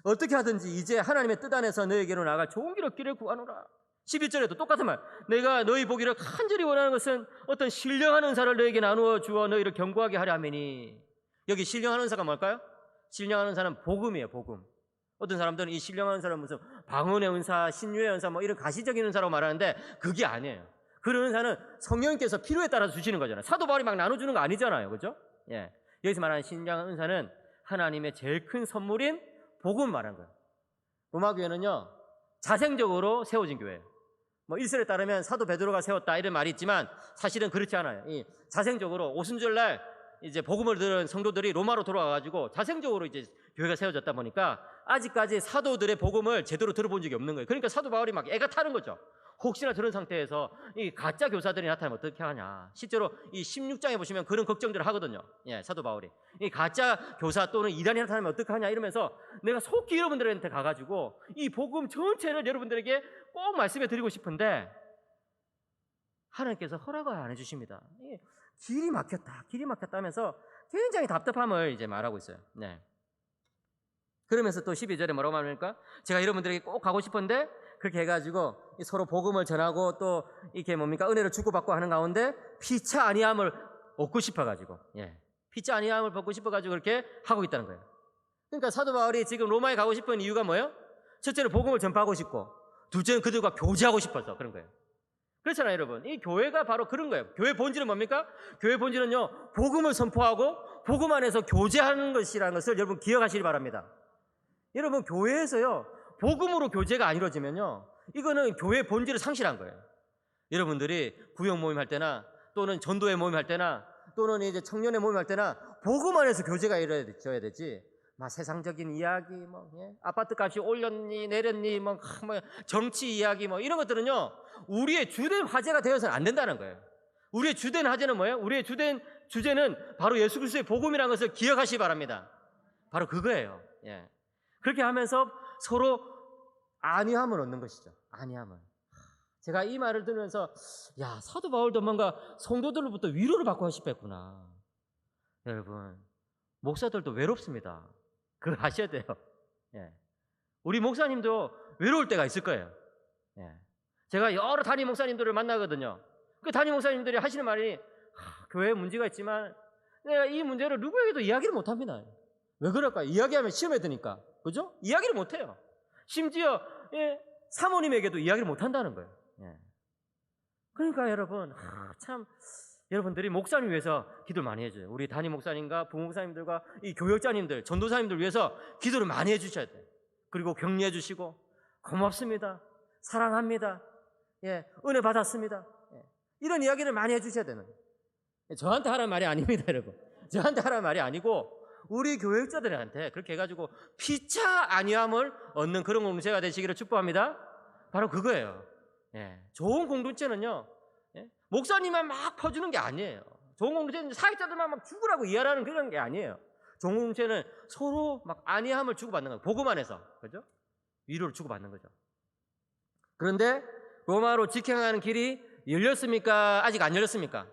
어떻게 하든지 이제 하나님의 뜻 안에서 너에게로 나갈 좋은 길 얻기를 구하노라. 11절에도 똑같은 말. 내가 너희 보기를 간절히 원하는 것은 어떤 신령한 은사를 너에게 나누어 주어 너희를 견고하게 하려 함이니. 여기 신령한 은사가 뭘까요? 신령한 은사는 복음이에요. 복음. 어떤 사람들은 이 신령한 은사를 무슨 방언의 은사, 신유의 은사 뭐 이런 가시적인 은사라고 말하는데 그게 아니에요. 그런 은사는 성령님께서 필요에 따라서 주시는 거잖아요. 사도 바울이 막 나눠주는 거 아니잖아요. 그죠? 예. 여기서 말하는 신령한 은사는 하나님의 제일 큰 선물인 복음 말하는 거예요. 로마 교회는요 자생적으로 세워진 교회예요. 뭐 일설에 따르면 사도 베드로가 세웠다 이런 말이 있지만 사실은 그렇지 않아요. 이 자생적으로 오순절날 이제 복음을 들은 성도들이 로마로 돌아와가지고 자생적으로 이제 교회가 세워졌다 보니까 아직까지 사도들의 복음을 제대로 들어본 적이 없는 거예요. 그러니까 사도 바울이 막 애가 타는 거죠. 혹시나 저런 상태에서 이 가짜 교사들이 나타나면 어떻게 하냐. 실제로 이 16장에 보시면 그런 걱정들을 하거든요. 예, 사도 바울이 이 가짜 교사 또는 이단이 나타나면 어떻게 하냐 이러면서 내가 속히 여러분들한테 가가지고 이 복음 전체를 여러분들에게 꼭 말씀해 드리고 싶은데 하나님께서 허락을 안 해주십니다. 길이 막혔다 하면서 굉장히 답답함을 이제 말하고 있어요. 네. 그러면서 또 12절에 뭐라고 말합니까? 제가 여러분들에게 꼭 가고 싶은데 그렇게 해가지고 서로 복음을 전하고 또 이렇게 뭡니까? 은혜를 주고받고 하는 가운데 피차 아니함을 얻고 싶어가지고 피차 아니함을 받고 싶어가지고 그렇게 하고 있다는 거예요. 그러니까 사도 바울이 지금 로마에 가고 싶은 이유가 뭐예요? 첫째는 복음을 전파하고 싶고 둘째는 그들과 교제하고 싶어서 그런 거예요. 그렇잖아요, 여러분. 이 교회가 바로 그런 거예요. 교회 본질은 뭡니까? 교회 본질은요, 복음을 선포하고 복음 안에서 교제하는 것이라는 것을 여러분 기억하시기 바랍니다. 여러분, 교회에서요, 복음으로 교제가 안 이루어지면요, 이거는 교회 본질을 상실한 거예요. 여러분들이 구역 모임할 때나 또는 전도회 모임할 때나 또는 이제 청년회 모임할 때나 복음 안에서 교제가 이루어져야 되지. 막 세상적인 이야기, 아파트 값이 올렸니 내렸니, 정치 이야기, 이런 것들은요 우리의 주된 화제가 되어서는 안 된다는 거예요. 우리의 주된 화제는 뭐예요? 우리의 주된 주제는 바로 예수 그리스도의 복음이라는 것을 기억하시기 바랍니다. 바로 그거예요. 예. 그렇게 하면서 서로 안위함을 얻는 것이죠. 안위함을. 제가 이 말을 들으면서 야, 사도 바울도 뭔가 성도들로부터 위로를 받고 싶었구나. 여러분, 목사들도 외롭습니다. 그걸 아셔야 돼요. 예. 우리 목사님도 외로울 때가 있을 거예요. 예. 제가 여러 담임 목사님들을 만나거든요. 그 담임 목사님들이 하시는 말이 교회에 문제가 있지만 내가 이 문제를 누구에게도 이야기를 못합니다. 왜 그럴까요? 이야기하면 시험에 드니까. 그죠? 이야기를 못해요. 심지어 사모님에게도 이야기를 못한다는 거예요. 예. 그러니까 여러분 참 여러분들이 목사님 위해서 기도를 많이 해줘요. 우리 담임 목사님과 부목사님들과 이 교역자님들, 전도사님들 위해서 기도를 많이 해주셔야 돼요. 그리고 격려해 주시고 고맙습니다. 사랑합니다. 예, 은혜 받았습니다. 예, 이런 이야기를 많이 해주셔야 되는 거예요. 저한테 하라는 말이 아닙니다, 여러분. 저한테 하라는 말이 아니고 우리 교역자들한테 그렇게 해가지고 피차 안위함을 얻는 그런 공동체가 되시기를 축복합니다. 바로 그거예요. 예, 좋은 공동체는요, 예, 목사님만 막 퍼주는 게 아니에요. 좋은 공동체는 사역자들만 막 죽으라고 이해하라는 그런 게 아니에요. 좋은 공동체는 서로 막 안위함을 주고받는 거예요. 복음 안에서. 그죠? 위로를 주고받는 거죠. 그런데 로마로 직행하는 길이 열렸습니까? 아직 안 열렸습니까?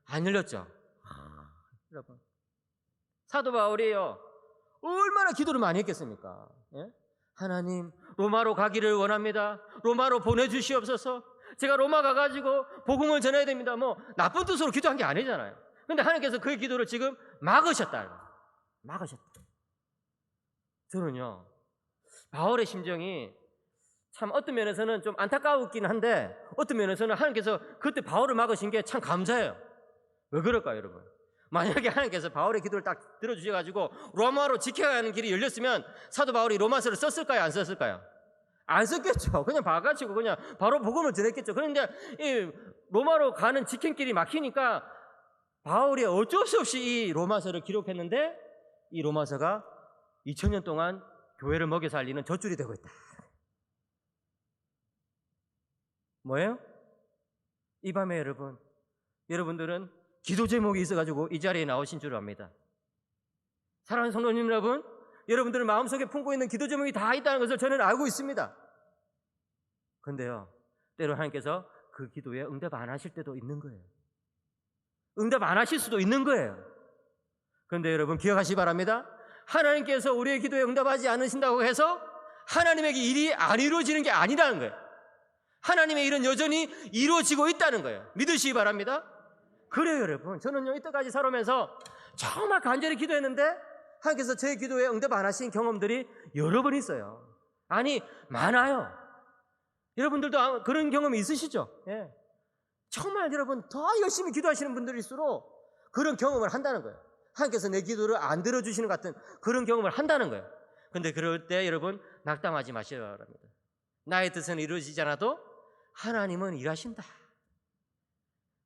안 열렸죠. 여러분, 사도 바울이요, 얼마나 기도를 많이 했겠습니까? 예? 하나님, 로마로 가기를 원합니다. 로마로 보내주시옵소서. 제가 로마 가가지고 복음을 전해야 됩니다. 뭐 나쁜 뜻으로 기도한 게 아니잖아요. 근데 하나님께서 그의 기도를 지금 막으셨다. 막으셨다. 저는요, 바울의 심정이 참 어떤 면에서는 좀 안타까웠긴 한데 어떤 면에서는 하나님께서 그때 바울을 막으신 게 참 감사해요. 왜 그럴까요, 여러분? 만약에 하나님께서 바울의 기도를 딱 들어주셔가지고 로마로 지켜가는 길이 열렸으면 사도 바울이 로마서를 썼을까요, 안 썼을까요? 안 썼겠죠. 그냥 봐가지고 그냥 바로 복음을 전했겠죠. 그런데 이 로마로 가는 직행길이 막히니까 바울이 어쩔 수 없이 이 로마서를 기록했는데 이 로마서가 2000년 동안 교회를 먹여 살리는 젖줄이 되고 있다. 뭐예요? 이 밤에 여러분들은 기도 제목이 있어가지고 이 자리에 나오신 줄 압니다. 사랑하는 성도님 여러분, 여러분들은 마음속에 품고 있는 기도 제목이 다 있다는 것을 저는 알고 있습니다. 그런데요, 때로 하나님께서 그 기도에 응답 안 하실 때도 있는 거예요. 응답 안 하실 수도 있는 거예요. 그런데 여러분 기억하시기 바랍니다. 하나님께서 우리의 기도에 응답하지 않으신다고 해서 하나님에게 일이 안 이루어지는 게 아니라는 거예요. 하나님의 일은 여전히 이루어지고 있다는 거예요. 믿으시기 바랍니다. 그래요, 여러분. 저는요, 이때까지 살아오면서 정말 간절히 기도했는데 하나님께서 제 기도에 응답 안 하신 경험들이 여러 번 있어요. 아니, 많아요. 여러분들도 그런 경험이 있으시죠? 예. 정말 여러분 더 열심히 기도하시는 분들일수록 그런 경험을 한다는 거예요. 하나님께서 내 기도를 안 들어주시는 것 같은 그런 경험을 한다는 거예요. 그런데 그럴 때 여러분 낙담하지 마시기 바랍니다. 나의 뜻은 이루어지지 않아도 하나님은 일하신다.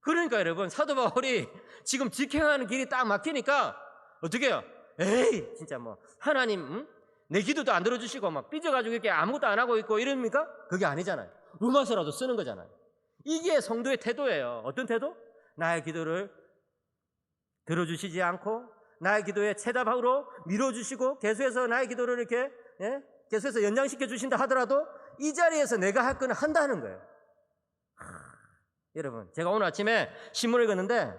그러니까 여러분 사도 바울이 지금 직행하는 길이 딱 막히니까 어떻게 해요? 에이 진짜 뭐 하나님 내 기도도 안 들어주시고 막 삐져가지고 이렇게 아무것도 안 하고 있고 이럽니까? 그게 아니잖아요. 로마서라도 쓰는 거잖아요. 이게 성도의 태도예요. 어떤 태도? 나의 기도를 들어주시지 않고 나의 기도에 채답으로 밀어주시고 계속해서 나의 기도를 이렇게 계속해서 연장시켜 주신다 하더라도 이 자리에서 내가 할 거는 한다는 거예요. 여러분 제가 오늘 아침에 신문을 읽었는데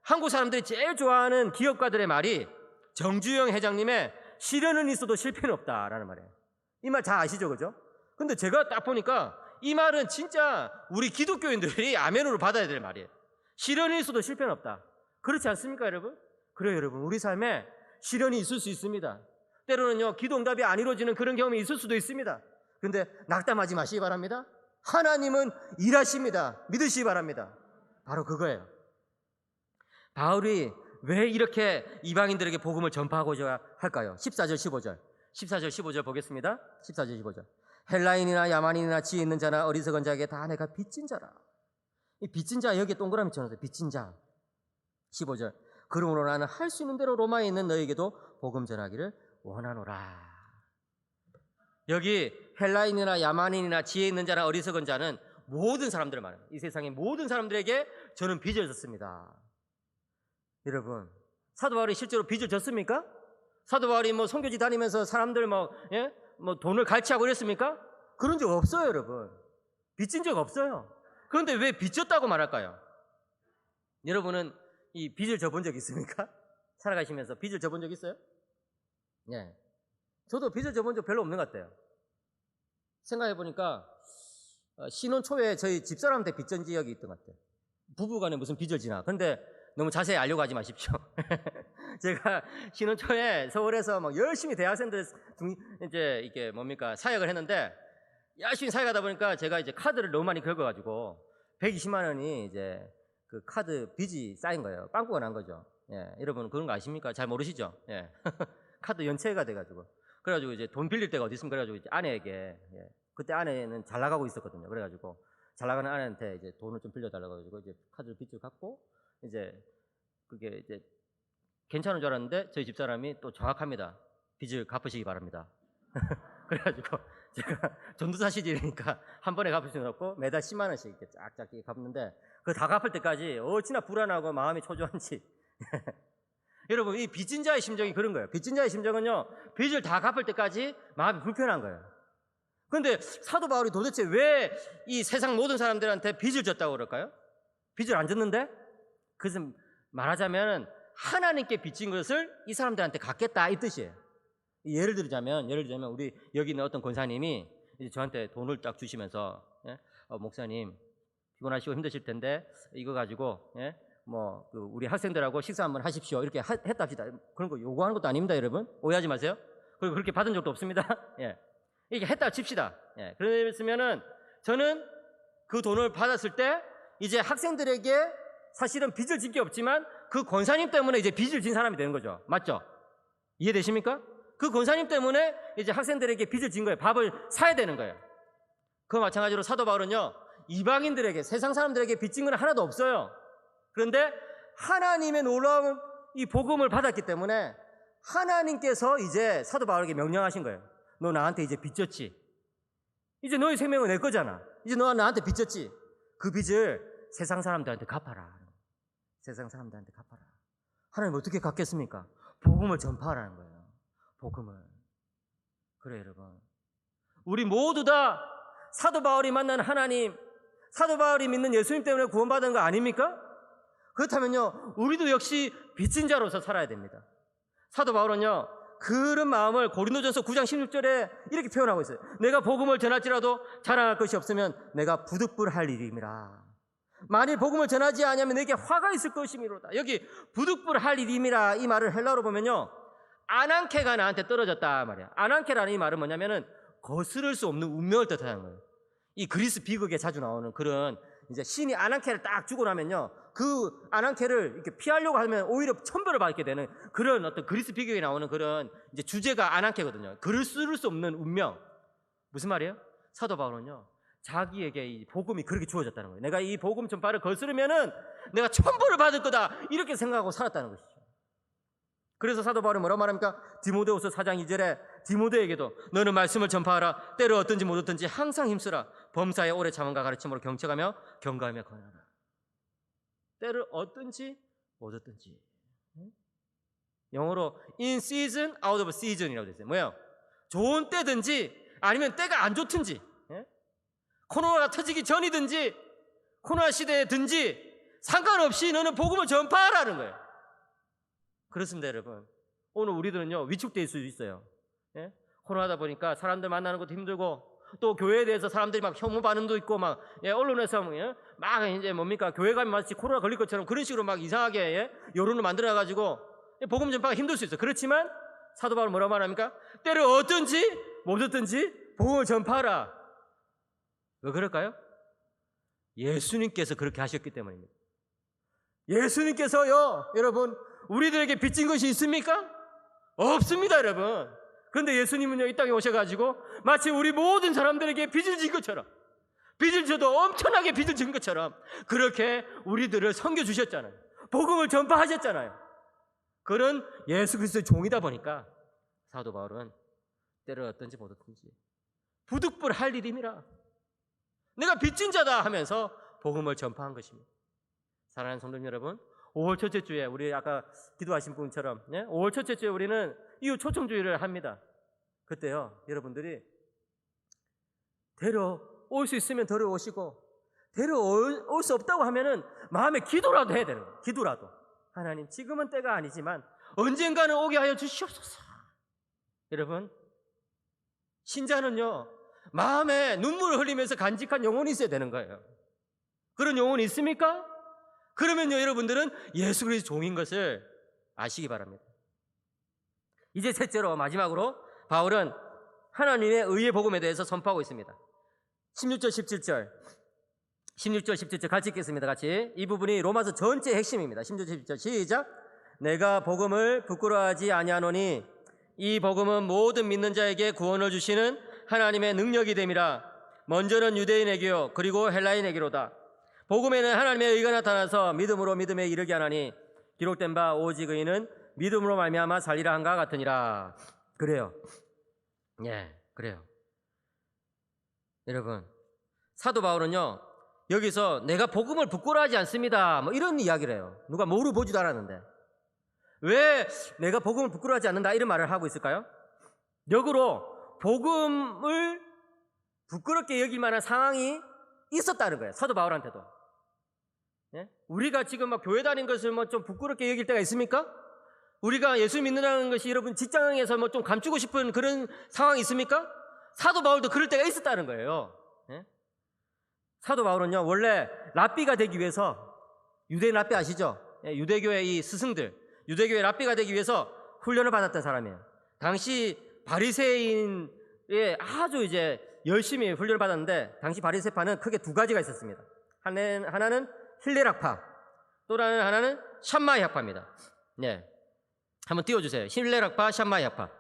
한국 사람들이 제일 좋아하는 기업가들의 말이 정주영 회장님의 시련은 있어도 실패는 없다라는 말이에요. 이 말 잘 아시죠, 그죠? 근데 제가 딱 보니까 이 말은 진짜 우리 기독교인들이 아멘으로 받아야 될 말이에요. 시련이 있어도 실패는 없다. 그렇지 않습니까, 여러분? 그래요, 여러분. 우리 삶에 시련이 있을 수 있습니다. 때로는요, 기도 응답이 안 이루어지는 그런 경험이 있을 수도 있습니다. 그런데 낙담하지 마시기 바랍니다. 하나님은 일하십니다. 믿으시기 바랍니다. 바로 그거예요. 바울이 왜 이렇게 이방인들에게 복음을 전파하고자 할까요? 14절 15절 14절 15절 보겠습니다. 14절 15절 헬라인이나 야만인이나 지혜 있는 자나 어리석은 자에게 다 내가 빚진 자라. 이 빚진 자 여기에 동그라미 쳐놓으세요. 빚진 자. 15절 그러므로 나는 할 수 있는 대로 로마에 있는 너에게도 복음 전하기를 원하노라. 여기 헬라인이나 야만인이나 지혜 있는 자나 어리석은 자는 모든 사람들을 말해요. 이 세상의 모든 사람들에게 저는 빚을 졌습니다. 여러분 사도 바울이 실제로 빚을 졌습니까? 사도 바울이 뭐 선교지 다니면서 사람들 뭐 돈을 갈취하고 이랬습니까? 그런 적 없어요, 여러분. 빚진 적 없어요. 그런데 왜 빚졌다고 말할까요? 여러분은 이 빚을 져본 적 있습니까? 살아가시면서 빚을 져본 적 있어요? 네. 저도 빚을 져본 적 별로 없는 것 같아요. 생각해보니까 신혼 초에 저희 집사람한테 빚진 지역이 있던 것 같아요. 부부간에 무슨 빚을 지나. 그런데 너무 자세히 알려고 하지 마십시오. 제가 신혼 초에 서울에서 막 열심히 대학생들 이제 이게 뭡니까 사역을 했는데 열심히 사역하다 보니까 제가 이제 카드를 너무 많이 긁어가지고 120만 원이 이제 그 카드 빚이 쌓인 거예요. 빵꾸가 난 거죠. 예, 여러분 그런 거 아십니까? 잘 모르시죠? 예. 카드 연체가 돼가지고 그래가지고 이제 돈 빌릴 데가 어디 있으면 그래가지고 이제 아내에게 그때 아내는 잘 나가고 있었거든요. 그래가지고 잘 나가는 아내한테 이제 돈을 좀 빌려달라고 해가지고 이제 카드를 빚을 갚고 이제 그게 이제 괜찮은 줄 알았는데 저희 집사람이 또 정확합니다. 빚을 갚으시기 바랍니다. 그래가지고 제가 전두사시지 이러니까 한 번에 갚을 수는 없고 매달 10만 원씩 이렇게 쫙쫙 갚는데 그 다 갚을 때까지 어찌나 불안하고 마음이 초조한지. 여러분 이 빚진 자의 심정이 그런 거예요. 빚진 자의 심정은요 빚을 다 갚을 때까지 마음이 불편한 거예요. 그런데 사도 바울이 도대체 왜 이 세상 모든 사람들한테 빚을 졌다고 그럴까요? 빚을 안 졌는데? 그것은 말하자면 하나님께 빚진 것을 이 사람들한테 갚겠다 이 뜻이에요. 예를 들자면 우리 여기 있는 어떤 권사님이 이제 저한테 돈을 딱 주시면서 목사님 피곤하시고 힘드실 텐데 이거 가지고 그 우리 학생들하고 식사 한번 하십시오 이렇게 했다 합시다. 그런 거 요구하는 것도 아닙니다, 여러분. 오해하지 마세요. 그리고 그렇게 받은 적도 없습니다. 이게 했다 칩시다. 그랬으면은 저는 그 돈을 받았을 때 이제 학생들에게 사실은 빚을 진 게 없지만 그 권사님 때문에 이제 빚을 진 사람이 되는 거죠. 맞죠? 이해되십니까? 그 권사님 때문에 이제 학생들에게 빚을 진 거예요. 밥을 사야 되는 거예요. 그 마찬가지로 사도 바울은요 이방인들에게 세상 사람들에게 빚진 건 하나도 없어요. 그런데 하나님의 놀라운 이 복음을 받았기 때문에 하나님께서 이제 사도 바울에게 명령하신 거예요. 너 나한테 이제 빚졌지? 이제 너의 생명은 내 거잖아. 이제 너 나한테 빚졌지? 그 빚을 세상 사람들한테 갚아라. 세상 사람들한테 갚아라. 하나님 어떻게 갚겠습니까? 복음을 전파하라는 거예요. 복음을. 그래 여러분. 우리 모두 다 사도 바울이 만난 하나님, 사도 바울이 믿는 예수님 때문에 구원받은 거 아닙니까? 그렇다면요 우리도 역시 빚진 자로서 살아야 됩니다. 사도 바울은요 그런 마음을 고린도전서 9장 16절에 이렇게 표현하고 있어요. 내가 복음을 전할지라도 자랑할 것이 없으면 내가 부득불할 일임이라. 만일 복음을 전하지 않으면 내게 화가 있을 것이미로다. 여기 부득불할 일임이라 이 말을 헬라어로 보면요 아난케가 나한테 떨어졌다 말이야. 아난케라는 이 말은 뭐냐면은 거스를 수 없는 운명을 뜻하는 거예요. 이 그리스 비극에 자주 나오는 그런 이제 신이 아난케를 딱 주고 나면요 그 아난케를 이렇게 피하려고 하면 오히려 천벌을 받게 되는 그런 어떤 그리스 비극에 나오는 그런 이제 주제가 아난케거든요. 그를 쓸 수 없는 운명. 무슨 말이에요? 사도 바울은요 자기에게 이 복음이 그렇게 주어졌다는 거예요. 내가 이 복음 전파를 거스르면은 내가 천벌을 받을 거다 이렇게 생각하고 살았다는 것이죠. 그래서 사도 바울은 뭐라고 말합니까? 디모데후서 4장 2절에 디모데에게도 너는 말씀을 전파하라. 때를 얻든지 못 얻든지 항상 힘쓰라. 범사에 오래 참음과 가르침으로 경책하며 경고하며 권하라. 때를 얻든지 못 얻든지. 영어로 in season, out of season이라고 되어 있어요. 뭐예요? 좋은 때든지 아니면 때가 안 좋든지 코로나가 터지기 전이든지 코로나 시대에든지 상관없이 너는 복음을 전파하라는 거예요. 그렇습니다, 여러분. 오늘 우리들은요 위축될 수 있어요. 코로나다 보니까 사람들 만나는 것도 힘들고 또 교회에 대해서 사람들이 막 혐오 반응도 있고 막 언론에서 막 이제 뭡니까 교회 가면 마치 코로나 걸릴 것처럼 그런 식으로 막 이상하게 여론을 만들어 가지고 복음 전파가 힘들 수 있어요. 그렇지만 사도 바울은 뭐라고 말합니까? 때를 얻든지 못 얻든지 복음을 전파하라. 왜 그럴까요? 예수님께서 그렇게 하셨기 때문입니다. 예수님께서요 여러분 우리들에게 빚진 것이 있습니까? 없습니다, 여러분. 그런데 예수님은요 이 땅에 오셔가지고 마치 우리 모든 사람들에게 빚을 진 것처럼 빚을 져도 엄청나게 빚을 진 것처럼 그렇게 우리들을 섬겨주셨잖아요. 복음을 전파하셨잖아요. 그런 예수 그리스도의 종이다 보니까 사도 바울은 때를 얻든지 못 얻든지 부득불할 일임이라. 내가 빚진 자다 하면서 복음을 전파한 것입니다. 사랑하는 성도 여러분, 5월 첫째 주에 우리 아까 기도하신 분처럼 5월 첫째 주에 우리는 이웃 초청주의를 합니다. 그때요 여러분들이 데려올 수 있으면 데려오시고 데려올 수 없다고 하면은 마음에 기도라도 해야 되는 거예요. 기도라도 하나님 지금은 때가 아니지만 언젠가는 오게 하여 주시옵소서. 여러분 신자는요 마음에 눈물을 흘리면서 간직한 영혼이 있어야 되는 거예요. 그런 영혼이 있습니까? 그러면요, 여러분들은 예수 그리스도 종인 것을 아시기 바랍니다. 이제 셋째로, 마지막으로 바울은 하나님의 의의 복음에 대해서 선포하고 있습니다. 16절 17절 같이 읽겠습니다. 같이. 이 부분이 로마서 전체의 핵심입니다. 16절 17절 시작. 내가 복음을 부끄러워하지 아니하노니 이 복음은 모든 믿는 자에게 구원을 주시는 하나님의 능력이 됨이라. 먼저는 유대인에게요 그리고 헬라인에게로다. 복음에는 하나님의 의가 나타나서 믿음으로 믿음에 이르게 하나니 기록된 바 오직 의인은 믿음으로 말미암아 살리라 한가 같으니라. 그래요. 예, 그래요. 여러분, 사도 바울은요 여기서 내가 복음을 부끄러워하지 않습니다 뭐 이런 이야기를 해요. 누가 뭐로 보지도 않았는데 왜 내가 복음을 부끄러워하지 않는다 이런 말을 하고 있을까요? 역으로 복음을 부끄럽게 여길 만한 상황이 있었다는 거예요. 사도 바울한테도. 예? 우리가 지금 막 교회 다닌 것을 뭐 좀 부끄럽게 여길 때가 있습니까? 우리가 예수 믿는다는 것이 여러분 직장에서 뭐 좀 감추고 싶은 그런 상황이 있습니까? 사도 바울도 그럴 때가 있었다는 거예요. 예? 사도 바울은요 원래 랍비가 되기 위해서, 유대인 랍비 아시죠? 예, 유대교의 이 스승들, 유대교의 랍비가 되기 위해서 훈련을 받았던 사람이에요. 당시 바리새인의 아주 이제 열심히 훈련을 받았는데 당시 바리새파는 크게 두 가지가 있었습니다. 하나는 힐레락파, 또 다른 하나는 샴마이 학파입니다. 예, 한번 띄워주세요. 힐레락파, 샴마이 학파.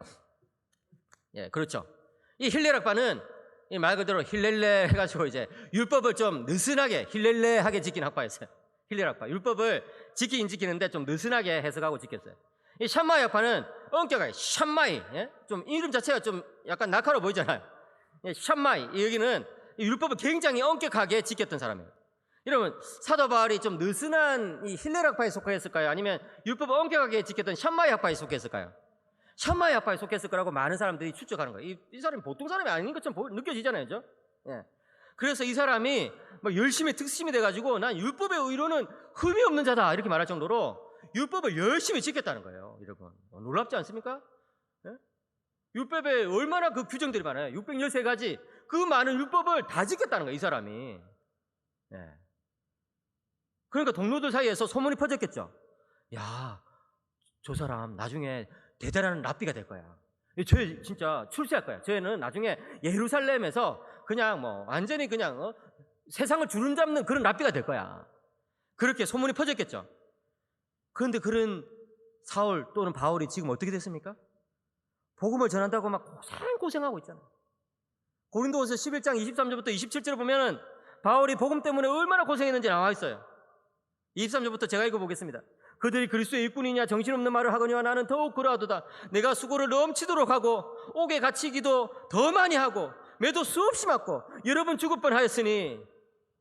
예, 그렇죠. 이 힐레락파는 이 말 그대로 힐렐레 해가지고 이제 율법을 좀 느슨하게 힐렐레하게 지킨 학파였어요. 힐레락파, 율법을 지키긴 지키는데 좀 느슨하게 해석하고 지켰어요. 이 샴마이 학파는 엄격하게 샴마이, 예? 좀 이름 자체가 좀 약간 날카로워 보이잖아요. 예, 샴마이, 여기는 율법을 굉장히 엄격하게 지켰던 사람이에요. 여러분, 사도 바울이 좀 느슨한 이 힐레락파에 속했을까요? 아니면 율법을 엄격하게 지켰던 샴마이 학파에 속했을까요? 샴마이 학파에 속했을 거라고 많은 사람들이 추측하는 거예요. 이 사람이 보통 사람이 아닌 것처럼 느껴지잖아요, 그죠? 예. 그래서 이 사람이 막 열심히 특심이 돼가지고 난 율법의 의로는 흠이 없는 자다 이렇게 말할 정도로 율법을 열심히 지켰다는 거예요. 여러분, 놀랍지 않습니까? 예? 율법에 얼마나 그 규정들이 많아요. 613가지 그 많은 율법을 다 지켰다는 거예요, 이 사람이. 예. 그러니까 동료들 사이에서 소문이 퍼졌겠죠. 야, 저 사람 나중에 대단한 랍비가 될 거야. 쟤 진짜 출세할 거야. 쟤는 나중에 예루살렘에서 그냥 뭐 완전히 그냥 세상을 주름잡는 그런 랍비가 될 거야. 그렇게 소문이 퍼졌겠죠. 그런데 그런 사울 또는 바울이 지금 어떻게 됐습니까? 복음을 전한다고 막 고생하고 있잖아요. 고린도후서 11장 23절부터 27절을 보면은 바울이 복음 때문에 얼마나 고생했는지 나와 있어요. 23절부터 제가 읽어보겠습니다. 그들이 그리스도의 일꾼이냐 정신없는 말을 하거니와 나는 더욱 그러하도다. 내가 수고를 넘치도록 하고 옥에 갇히기도 더 많이 하고 매도 수없이 맞고 여러 번 죽을 뻔하였으니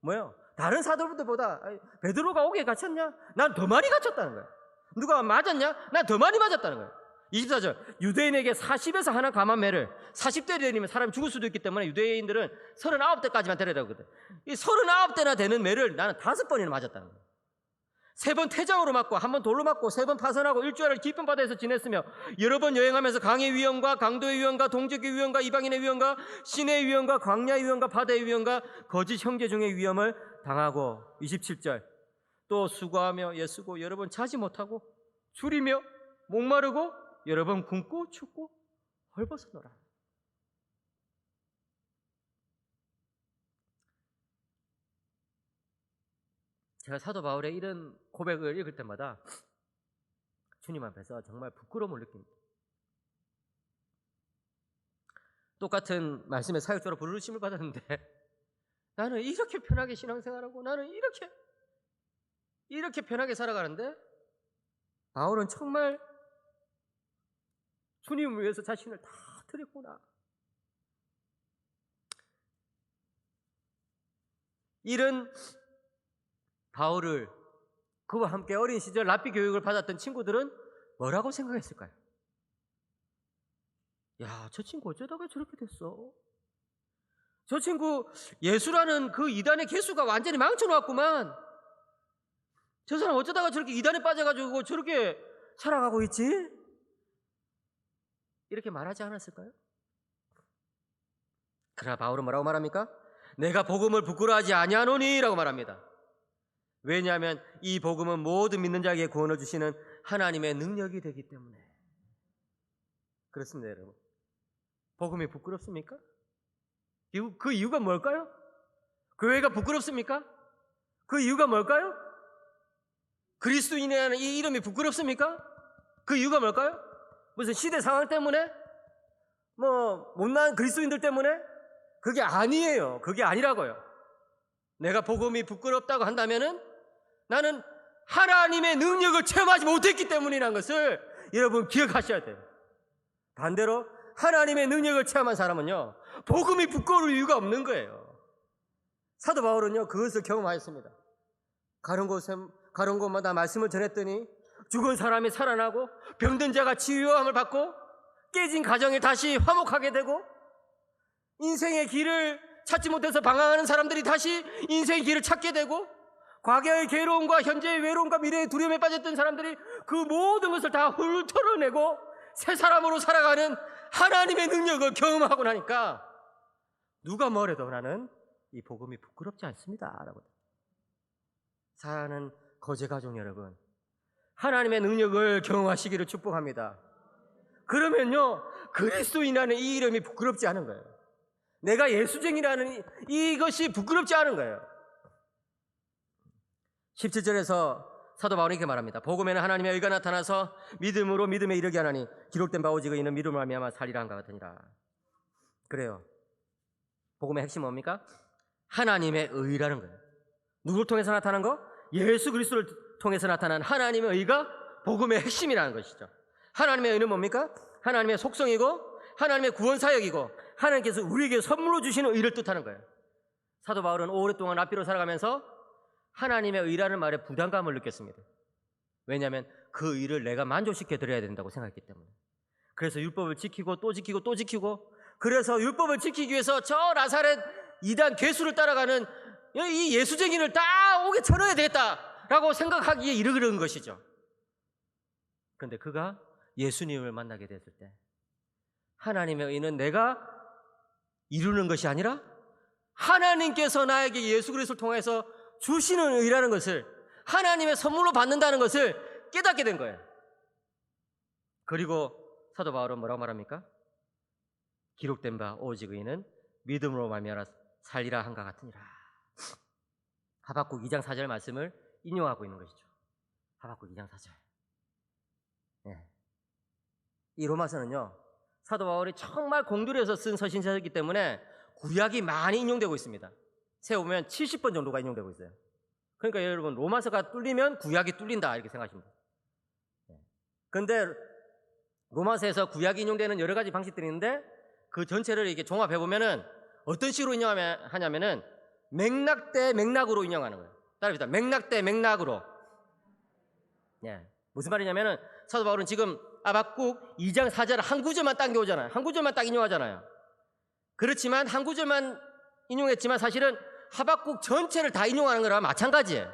뭐요? 다른 사도들보다 베드로가 옥에 갇혔냐? 난 더 많이 갇혔다는 거예요. 누가 맞았냐? 난 더 많이 맞았다는 거예요. 24절 유대인에게 40에서 하나 감한 매를 40대 되면 사람이 죽을 수도 있기 때문에 유대인들은 39대까지만 때려야 되거든. 이 39대나 되는 매를 나는 5번이나 맞았다는 거예요. 3번 태장으로 맞고 1번 돌로 맞고 3번 파선하고 일주일을 깊은 바다에서 지냈으며 여러 번 여행하면서 강의 위험과 강도의 위험과 동족의 위험과 이방인의 위험과 신의 위험과 광야의 위험과 바다의 위험과 거짓 형제 중의 위험을 당하고 27절 또 수고하며 애쓰고 여러 번 자지 못하고 줄이며 목마르고 여러 번 굶고 춥고 헐벗어노라. 제가 사도 바울의 이런 고백을 읽을 때마다 주님 앞에서 정말 부끄러움을 느낍니다. 똑같은 말씀의 사역자로 부르심을 받았는데 나는 이렇게 편하게 신앙생활하고 나는 이렇게 편하게 살아가는데 바울은 정말 주님을 위해서 자신을 다 드렸구나. 이런 바울을 그와 함께 어린 시절 랍비 교육을 받았던 친구들은 뭐라고 생각했을까요? 야, 저 친구 어쩌다가 저렇게 됐어? 저 친구 예수라는 그 이단의 개수가 완전히 망쳐놓았구만. 저 사람 어쩌다가 저렇게 이단에 빠져가지고 저렇게 살아가고 있지? 이렇게 말하지 않았을까요? 그러나 바울은 뭐라고 말합니까? 내가 복음을 부끄러워하지 아니하노니 라고 말합니다. 왜냐하면 이 복음은 모든 믿는 자에게 구원을 주시는 하나님의 능력이 되기 때문에. 그렇습니다, 여러분. 복음이 부끄럽습니까? 그 이유가 뭘까요? 교회가 부끄럽습니까? 그 이유가 뭘까요? 그리스도인이라는 이 이름이 부끄럽습니까? 그 이유가 뭘까요? 무슨 시대 상황 때문에? 못난 그리스도인들 때문에? 그게 아니에요. 그게 아니라고요. 내가 복음이 부끄럽다고 한다면은 나는 하나님의 능력을 체험하지 못했기 때문이라는 것을 여러분 기억하셔야 돼요. 반대로 하나님의 능력을 체험한 사람은요, 복음이 부끄러울 이유가 없는 거예요. 사도 바울은요, 그것을 경험하였습니다. 가는 곳마다 말씀을 전했더니 죽은 사람이 살아나고 병든 자가 치유함을 받고 깨진 가정이 다시 화목하게 되고 인생의 길을 찾지 못해서 방황하는 사람들이 다시 인생의 길을 찾게 되고 과거의 괴로움과 현재의 외로움과 미래의 두려움에 빠졌던 사람들이 그 모든 것을 다 훑어내고 새 사람으로 살아가는 하나님의 능력을 경험하고 나니까 누가 뭐래도 나는 이 복음이 부끄럽지 않습니다 라고. 사랑하는 거제가족 여러분, 하나님의 능력을 경험하시기를 축복합니다. 그러면요, 그리스도인이라는 이 이름이 부끄럽지 않은 거예요. 내가 예수쟁이라는 이것이 부끄럽지 않은 거예요. 17절에서 사도 바울이 이렇게 말합니다. 복음에는 하나님의 의가 나타나서 믿음으로 믿음에 이르게 하나니 기록된 바 오직 이는 믿음으로 말미암아 살리라 한것 같으니라. 그래요. 복음의 핵심은 뭡니까? 하나님의 의라는 거예요. 누구를 통해서 나타난 거? 예수 그리스도를 통해서 나타난 하나님의 의가 복음의 핵심이라는 것이죠. 하나님의 의는 뭡니까? 하나님의 속성이고 하나님의 구원 사역이고 하나님께서 우리에게 선물로 주시는 의를 뜻하는 거예요. 사도 바울은 오랫동안 랍비로 살아가면서 하나님의 의라는 말에 부담감을 느꼈습니다. 왜냐하면 그 의를 내가 만족시켜 드려야 된다고 생각했기 때문에. 그래서 율법을 지키고 또 지키고 또 지키고, 그래서 율법을 지키기 위해서 저 나사렛 이단 괴수를 따라가는 이 예수쟁이를 다 오게 쳐넣어야 되겠다라고 생각하기에 이르는 것이죠. 그런데 그가 예수님을 만나게 됐을 때 하나님의 의는 내가 이루는 것이 아니라 하나님께서 나에게 예수 그리스도를 통해서 주시는 의라는 것을, 하나님의 선물로 받는다는 것을 깨닫게 된 거예요. 그리고 사도 바울은 뭐라고 말합니까? 기록된 바 오직 의는 믿음으로 말미암아 살리라 한것 같으니라. 하박국 2장 4절 말씀을 인용하고 있는 것이죠. 하박국 2장 4절. 네. 이 로마서는요, 사도 바울이 정말 공들여서 쓴 서신서이기 때문에 구약이 많이 인용되고 있습니다. 세보면 70번 정도가 인용되고 있어요. 그러니까 여러분, 로마서가 뚫리면 구약이 뚫린다 이렇게 생각하시면 돼요. 그런데 로마서에서 구약이 인용되는 여러 가지 방식들이 있는데 그 전체를 이렇게 종합해보면은 어떤 식으로 인용하냐면은 맥락 대 맥락으로 인용하는 거예요. 따라합시다. 맥락 대 맥락으로. 예. 무슨 말이냐면은 사도 바울은 지금 하박국 2장 4절 한 구절만 당겨오잖아요. 한 구절만 딱 인용하잖아요. 그렇지만 한 구절만 인용했지만 사실은 하박국 전체를 다 인용하는 거랑 마찬가지예요.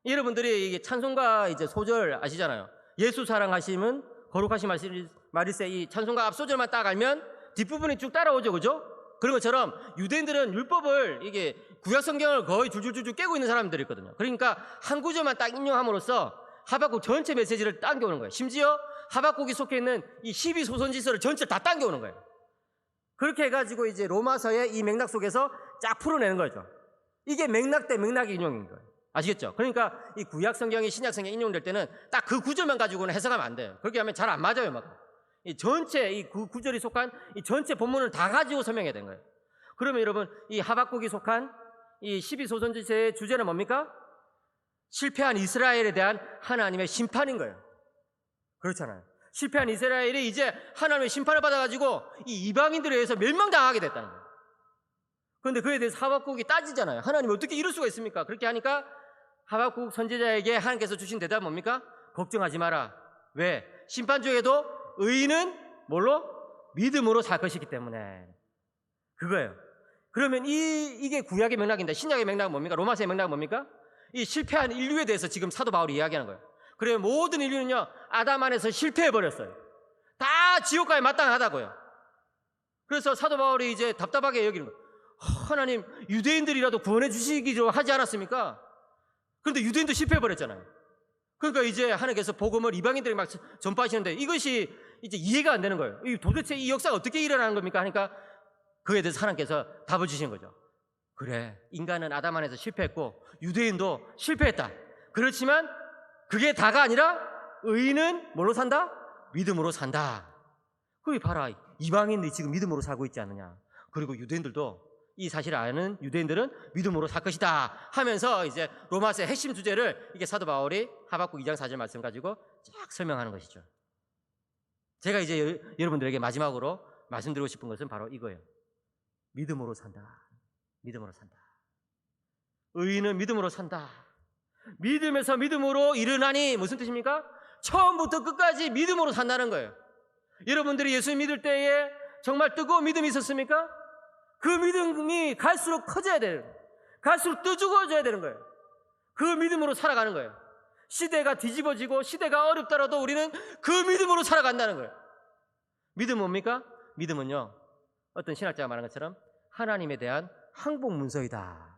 여러분들이 이게 찬송가 이제 소절 아시잖아요. 예수 사랑하심은 거룩하신 말일세, 이 찬송가 앞 소절만 딱 알면 뒷부분이 쭉 따라오죠, 그죠? 그런 것처럼 유대인들은 율법을, 이게 구약 성경을 거의 줄줄줄줄 깨고 있는 사람들이 있거든요. 그러니까 한 구절만 딱 인용함으로써 하박국 전체 메시지를 당겨오는 거예요. 심지어 하박국이 속해 있는 이 12소선지서를 전체를 다 당겨오는 거예요. 그렇게 해가지고 이제 로마서의 이 맥락 속에서 쫙 풀어내는 거죠. 이게 맥락 대 맥락의 인용인 거예요. 아시겠죠? 그러니까 이 구약 성경이 신약 성경에 인용될 때는 딱 그 구절만 가지고는 해석하면 안 돼요. 그렇게 하면 잘 안 맞아요, 막. 이 전체 이 구절이 속한 이 전체 본문을 다 가지고 설명해야 되는 거예요. 그러면 여러분, 이 하박국이 속한 이 12소선지서의 주제는 뭡니까? 실패한 이스라엘에 대한 하나님의 심판인 거예요. 그렇잖아요. 실패한 이스라엘이 이제 하나님의 심판을 받아가지고 이 이방인들에 의해서 멸망당하게 됐다는 거예요. 그런데 그에 대해서 하박국이 따지잖아요. 하나님 어떻게 이럴 수가 있습니까? 그렇게 하니까 하박국 선지자에게 하나님께서 주신 대답은 뭡니까? 걱정하지 마라. 왜? 심판 중에도 의인은 뭘로? 믿음으로 살 것이기 때문에. 그거예요. 그러면 이게 구약의 맥락인데 신약의 맥락은 뭡니까? 로마서의 맥락은 뭡니까? 이 실패한 인류에 대해서 지금 사도 바울이 이야기하는 거예요. 그래요. 모든 인류는요, 아담 안에서 실패해버렸어요. 다 지옥가에 마땅하다고요. 그래서 사도 바울이 이제 답답하게 여기는 거예요. 하나님, 유대인들이라도 구원해 주시기로 하지 않았습니까? 그런데 유대인도 실패해버렸잖아요. 그러니까 이제 하나님께서 복음을 이방인들에게 막 전파하시는데 이것이 이제 이해가 안 되는 거예요. 도대체 이 역사가 어떻게 일어나는 겁니까? 하니까 그에 대해서 하나님께서 답을 주시는 거죠. 그래, 인간은 아담 안에서 실패했고 유대인도 실패했다. 그렇지만 그게 다가 아니라 의인은 뭘로 산다? 믿음으로 산다. 그게 봐라, 이방인들이 지금 믿음으로 살고 있지 않느냐. 그리고 유대인들도 이 사실을 아는 유대인들은 믿음으로 살 것이다 하면서 이제 로마서의 핵심 주제를 이게 사도 바울이 하박국 2장 4절 말씀 가지고 쫙 설명하는 것이죠. 제가 이제 여러분들에게 마지막으로 말씀드리고 싶은 것은 바로 이거예요. 믿음으로 산다. 믿음으로 산다. 의인은 믿음으로 산다. 믿음에서 믿음으로 일어나니 무슨 뜻입니까? 처음부터 끝까지 믿음으로 산다는 거예요. 여러분들이 예수 믿을 때에 정말 뜨거운 믿음이 있었습니까? 그 믿음이 갈수록 커져야 되는 거예요. 갈수록 뜨거워져야 되는 거예요. 그 믿음으로 살아가는 거예요. 시대가 뒤집어지고 시대가 어렵더라도 우리는 그 믿음으로 살아간다는 거예요. 믿음은 뭡니까? 믿음은요, 어떤 신학자가 말한 것처럼 하나님에 대한 항복 문서이다.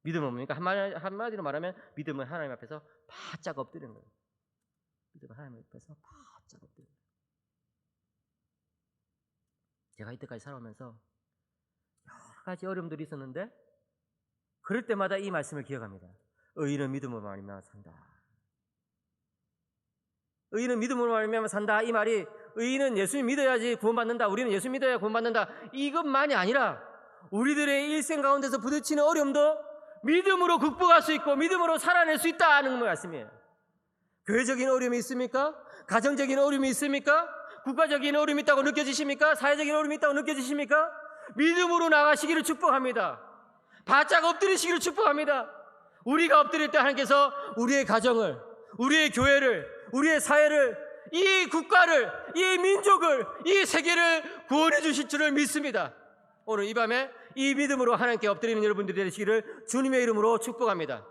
믿음은 뭡니까? 한마디로 말하면 믿음은 하나님 앞에서 바짝 엎드리는 거예요. 믿음은 하나님 앞에서 바짝 엎드리는 거예요. 제가 이때까지 살아오면서 여러 가지 어려움들이 있었는데 그럴 때마다 이 말씀을 기억합니다. 의인은 믿음으로 말미암아 산다. 의인은 믿음으로 말미암아 산다. 이 말이 의인은 예수 믿어야지 구원받는다. 우리는 예수 믿어야 구원받는다. 이것만이 아니라 우리들의 일생 가운데서 부딪히는 어려움도 믿음으로 극복할 수 있고 믿음으로 살아낼 수 있다는 말씀이에요. 교회적인 어려움이 있습니까? 가정적인 어려움이 있습니까? 국가적인 어려움이 있다고 느껴지십니까? 사회적인 어려움이 있다고 느껴지십니까? 믿음으로 나가시기를 축복합니다. 바짝 엎드리시기를 축복합니다. 우리가 엎드릴 때 하나님께서 우리의 가정을, 우리의 교회를, 우리의 사회를, 이 국가를, 이 민족을, 이 세계를 구원해 주실 줄을 믿습니다. 오늘 이 밤에 이 믿음으로 하나님께 엎드리는 여러분들이 되시기를 주님의 이름으로 축복합니다.